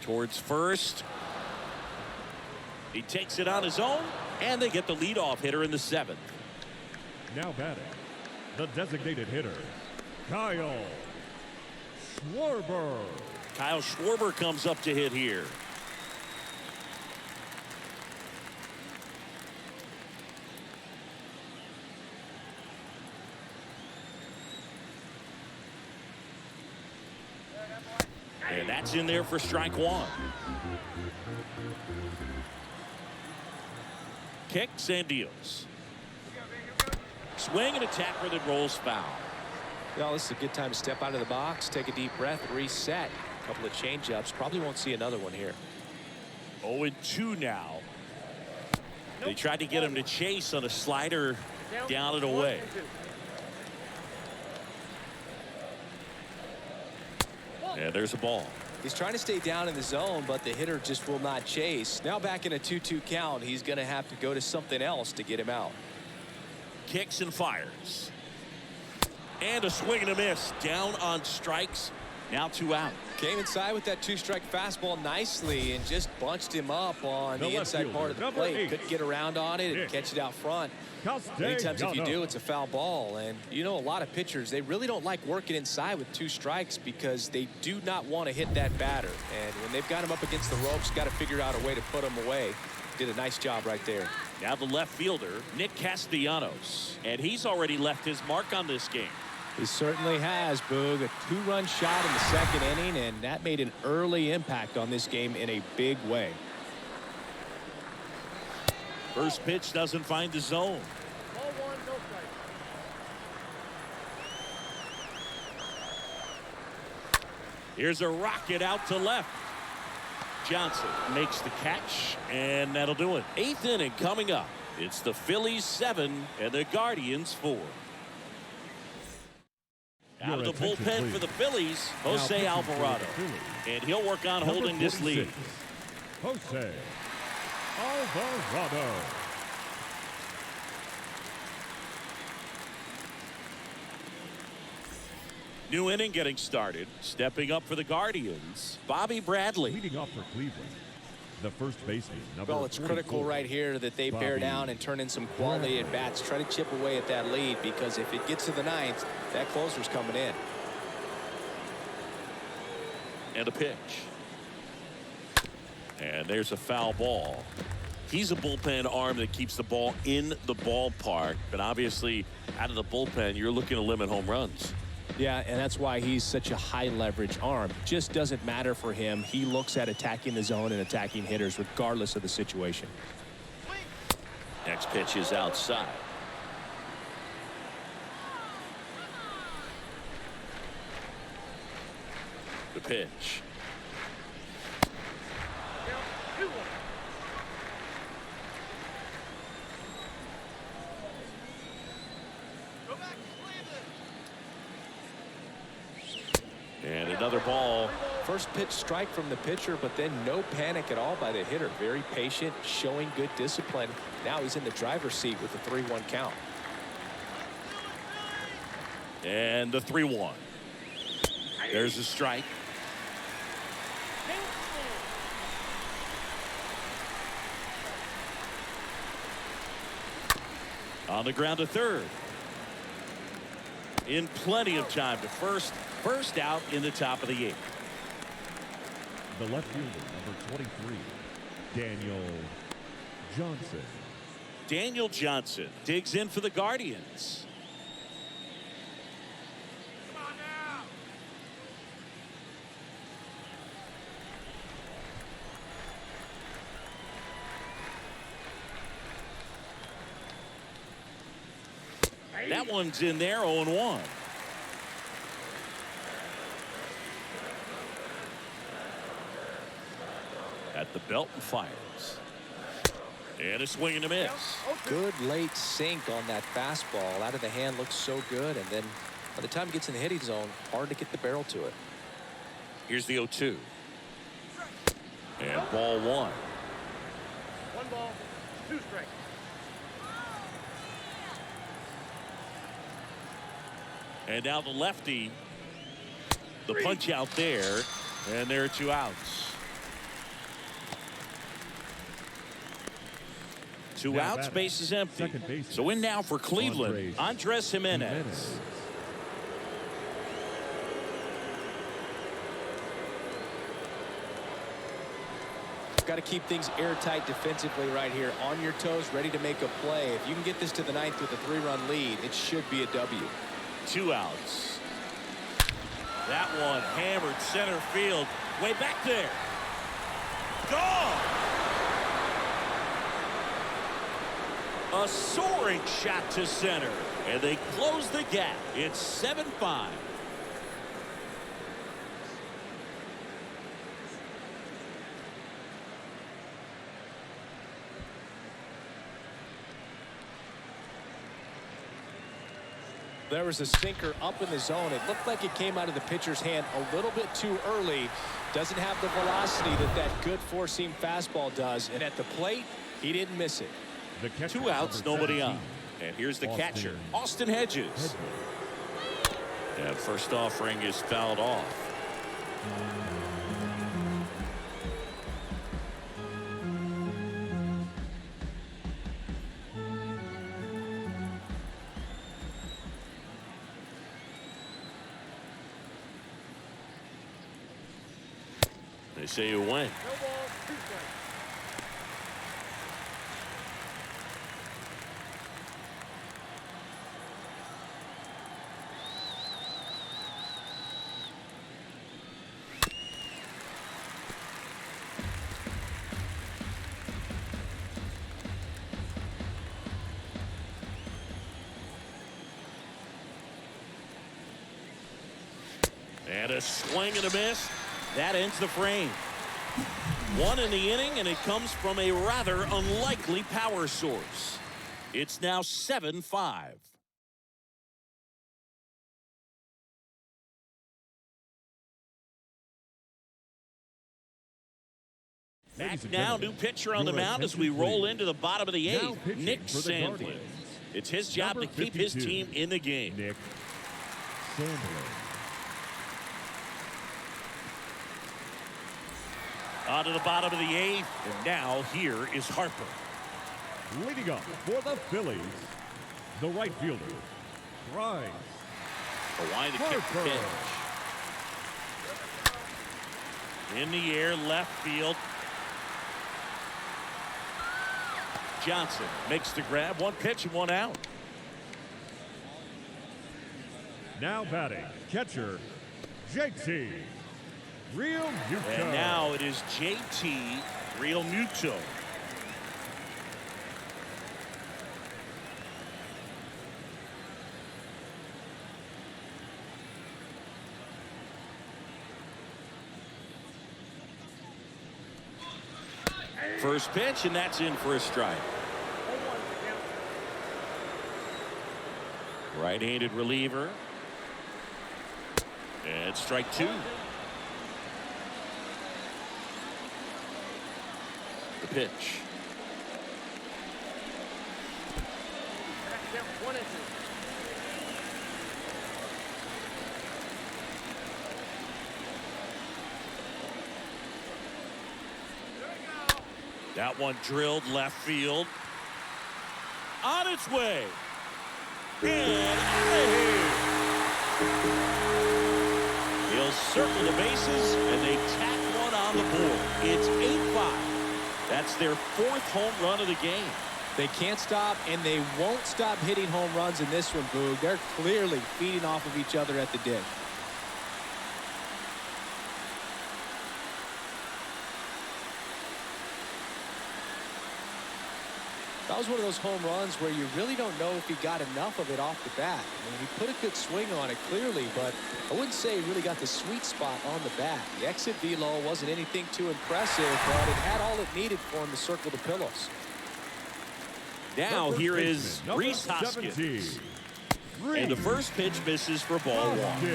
[SPEAKER 1] Towards first. He takes it on his own, and they get the leadoff hitter in the 7th.
[SPEAKER 3] Now batting, the designated hitter, Kyle Schwarber.
[SPEAKER 1] Kyle Schwarber comes up to hit here. And that's in there for strike 1. Kicks and deals. Swing and a tackler that rolls foul.
[SPEAKER 2] Well, this is a good time to step out of the box, take a deep breath, reset. A couple of change-ups. Probably won't see another one here.
[SPEAKER 1] 0-2 now. They tried to get him to chase on a slider down and away.
[SPEAKER 4] 1-2.
[SPEAKER 1] And there's a ball.
[SPEAKER 2] He's trying to stay down in the zone, but the hitter just will not chase. Now back in a 2-2 count, he's going to have to go to something else to get him out.
[SPEAKER 1] Kicks and fires. And a swing and a miss. Down on strikes. Now 2 out.
[SPEAKER 2] Came inside with that 2-strike fastball nicely and just bunched him up on the inside part of the plate. Couldn't get around on it and catch it out front. Many times if you do, it's a foul ball. And you know, a lot of pitchers, they really don't like working inside with 2 strikes because they do not want to hit that batter. And when they've got him up against the ropes, got to figure out a way to put him away. Did a nice job right there.
[SPEAKER 1] Now the left fielder, Nick Castellanos. And he's already left his mark on this game.
[SPEAKER 2] He certainly has, Boog. A 2-run shot in the 2nd inning, and that made an early impact on this game in a big way.
[SPEAKER 1] First pitch doesn't find the zone.
[SPEAKER 4] Ball one, no strike.
[SPEAKER 1] Here's a rocket out to left. Johnson makes the catch, and that'll do it. 8th inning coming up. It's the Phillies 7 and the Guardians 4. Out of the bullpen for the Phillies, Jose Alvarado. And he'll work on holding this lead.
[SPEAKER 3] Jose Alvarado.
[SPEAKER 1] New inning getting started. Stepping up for the Guardians, Bobby Bradley.
[SPEAKER 3] Leading off for Cleveland, the first baseman, number
[SPEAKER 2] Well, it's
[SPEAKER 3] 44,
[SPEAKER 2] critical right here that they bear down and turn in some quality at bats. Try to chip away at that lead, because if it gets to the 9th, that closer's coming in.
[SPEAKER 1] And a pitch. And there's a foul ball. He's a bullpen arm that keeps the ball in the ballpark. But obviously, out of the bullpen, you're looking to limit home runs.
[SPEAKER 2] Yeah, and that's why he's such a high leverage arm. Just doesn't matter for him. He looks at attacking the zone and attacking hitters regardless of the situation.
[SPEAKER 1] Next pitch is outside. The pitch. And another ball.
[SPEAKER 2] First pitch strike from the pitcher, but then no panic at all by the hitter. Very patient, showing good discipline. Now he's in the driver's seat with the 3-1 count.
[SPEAKER 1] And the 3-1. There's a strike. On the ground to third. In plenty of time to first. First out in the top of the 8th.
[SPEAKER 3] The left fielder, number 23, Daniel Johnson.
[SPEAKER 1] Daniel Johnson digs in for the Guardians.
[SPEAKER 4] Come on now.
[SPEAKER 1] That one's in there, 0-1. At the belt and fires. And a swing and a miss.
[SPEAKER 2] Good late sink on that fastball. Out of the hand, looks so good, and then by the time it gets in the hitting zone, hard to get the barrel to it.
[SPEAKER 1] Here's the 0-2. And ball 1.
[SPEAKER 4] 1 ball, 2 strikes.
[SPEAKER 1] And now the lefty. The punch out there. And there are 2 outs. 2 outs, base is empty. So in now for Cleveland, Andres Jimenez.
[SPEAKER 2] Got to keep things airtight defensively right here. On your toes, ready to make a play. If you can get this to the 9th with a 3-run lead, it should be a W.
[SPEAKER 1] 2 outs. That one hammered center field. Way back there. Gone. A soaring shot to center. And they close the gap. It's 7-5.
[SPEAKER 2] There was a sinker up in the zone. It looked like it came out of the pitcher's hand a little bit too early. Doesn't have the velocity that good four-seam fastball does. And at the plate, he didn't miss it.
[SPEAKER 1] 2 outs, nobody on. And here's the catcher, Austin Hedges. And first offering is fouled off. They say you win.
[SPEAKER 4] No ball, 2 strikes.
[SPEAKER 1] And a swing and a miss. That ends the frame. One in the inning, and it comes from a rather unlikely power source. It's now 7-5. Back now, new pitcher on the mound as we roll into the bottom of the eighth, Nick Sandlin. It's his job to keep his team in the game.
[SPEAKER 3] Nick Sandlin.
[SPEAKER 1] On to the bottom of the eighth, and now here is Harper.
[SPEAKER 3] Leading up for the Phillies, the right fielder, Bryce
[SPEAKER 1] Hawaii to kick the pitch. In the air, left field. Johnson makes the grab. One pitch and one out.
[SPEAKER 3] Now batting, catcher, JT Realmuto.
[SPEAKER 1] And now it is JT Realmuto. First pitch, and that's in for a strike. Right-handed reliever. And strike two. The pitch. That one drilled left field. On its way. And out of here. He'll circle the bases, and they tack one on the board. It's 8-5. That's their fourth home run of the game.
[SPEAKER 2] They can't stop, and they won't stop hitting home runs in this one, Boog. They're clearly feeding off of each other at the dish. That was one of those home runs where you really don't know if he got enough of it off the bat. I mean, he put a good swing on it clearly, but I wouldn't say he really got the sweet spot on the bat. The exit velo wasn't anything too impressive, but it had all it needed for him to circle the pillows.
[SPEAKER 1] Now here is Rhys Hoskins. And the first pitch misses for ball one.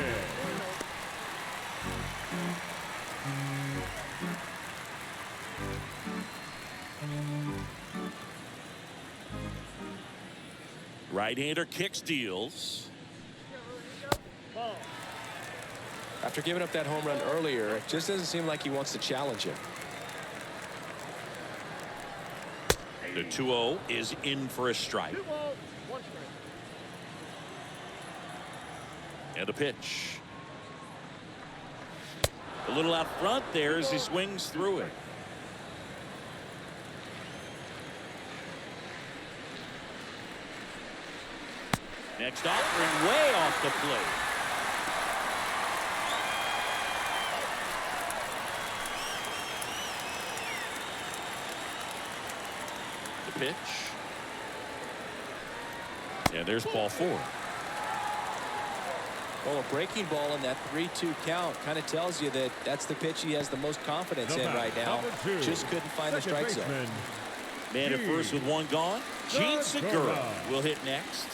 [SPEAKER 1] Right-hander kicks, deals.
[SPEAKER 2] After giving up that home run earlier, it just doesn't seem like he wants to challenge him.
[SPEAKER 1] The 2-0 is in for a strike. And a pitch. A little out front there as he swings through it. Next offering way off the plate. The pitch. And there's ball four.
[SPEAKER 2] Well, a breaking ball in that 3-2 count kind of tells you that that's the pitch he has the most confidence in right now. Just couldn't find the strike zone.
[SPEAKER 1] Man at first with one gone. Gene Segura will hit next.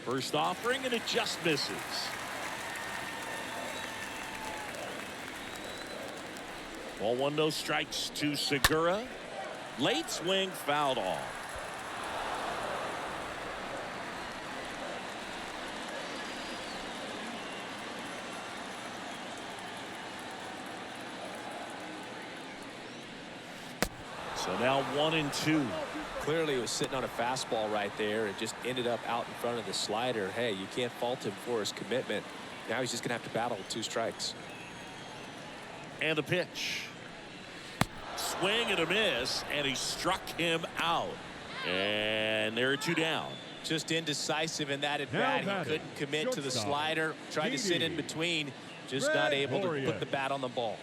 [SPEAKER 1] First offering, and it just misses. Ball one, no strikes to Segura. Late swing, fouled off. So now 1-2.
[SPEAKER 2] Clearly he was sitting on a fastball right there. It just ended up out in front of the slider. Hey, you can't fault him for his commitment. Now he's just going to have to battle with 2 strikes.
[SPEAKER 1] And a pitch. Swing and a miss, and he struck him out. And there are 2 down.
[SPEAKER 2] Just indecisive in that at bat. He couldn't commit to the slider. Tried to sit in between. Just not able to put the bat on the ball.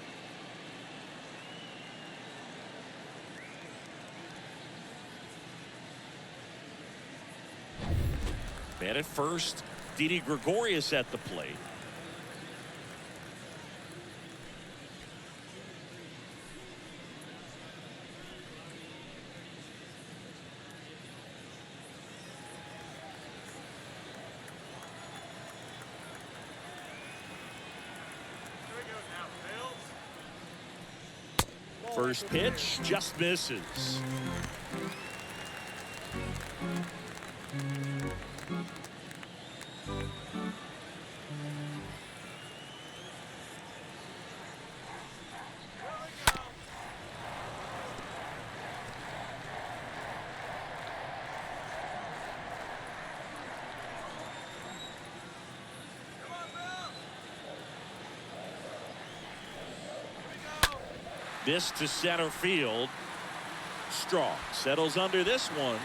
[SPEAKER 1] Man at first, Didi Gregorius at the plate. First pitch just misses. This to center field. Strong settles under this one.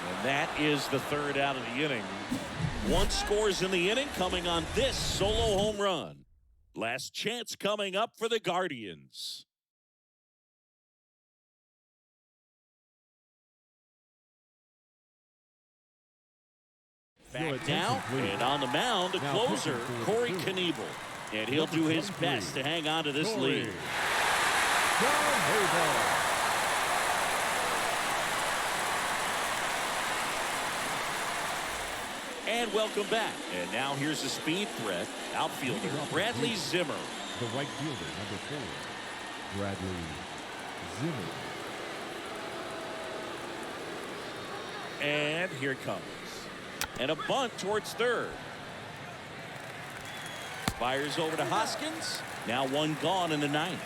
[SPEAKER 1] And that is the third out of the inning. One scores in the inning coming on this solo home run. Last chance coming up for the Guardians. Back now and on the mound, the closer, Corey Knievel. And he'll do his best to hang on to this lead. And welcome back. And now here's a speed threat. Outfielder Bradley Zimmer.
[SPEAKER 3] The right fielder, number 4, Bradley Zimmer.
[SPEAKER 1] And here it comes. And a bunt towards third. Fires over to Hoskins. Now one gone in the ninth.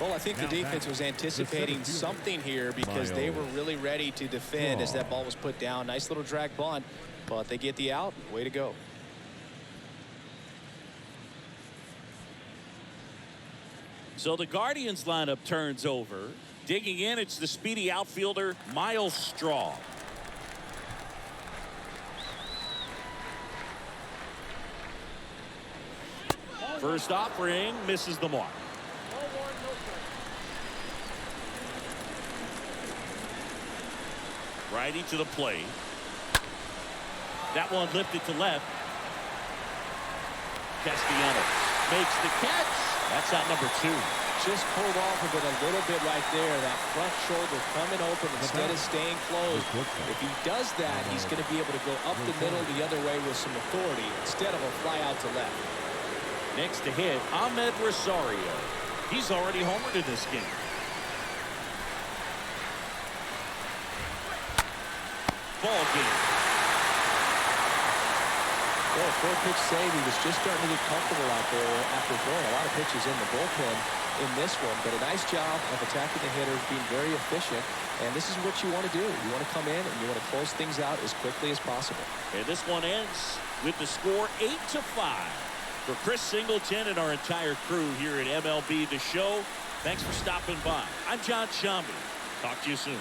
[SPEAKER 2] Well, I think the defense was anticipating something here because they were really ready to defend as that ball was put down. Nice little drag bunt, but they get the out. Way to go.
[SPEAKER 1] So the Guardians lineup turns over. Digging in, it's the speedy outfielder Miles Straw. First offering misses the mark. Righty to the plate. That one lifted to left. Castellanos makes the catch. That's out number 2.
[SPEAKER 2] Just pulled off of it a little bit right there. That front shoulder coming open instead of staying closed. If he does that, he's going to be able to go up the middle the other way with some authority instead of a fly out to left.
[SPEAKER 1] Next to hit, Ahmed Rosario. He's already homered in this game. Ball game.
[SPEAKER 2] Well, 4-pitch save. He was just starting to get comfortable out there after throwing a lot of pitches in the bullpen in this one. But a nice job of attacking the hitters, being very efficient. And this is what you want to do. You want to come in and you want to close things out as quickly as possible.
[SPEAKER 1] And this one ends with the score 8-5. For Chris Singleton and our entire crew here at MLB The Show, thanks for stopping by. I'm John Shambi. Talk to you soon.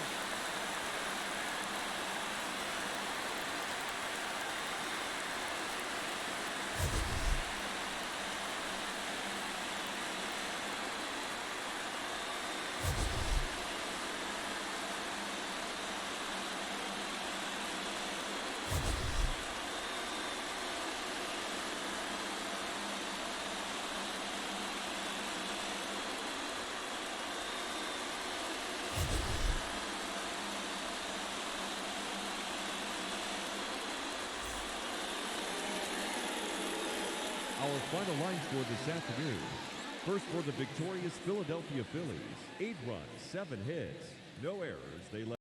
[SPEAKER 3] Our final line score this afternoon. First for the victorious Philadelphia Phillies. 8 runs, 7 hits, no errors. They led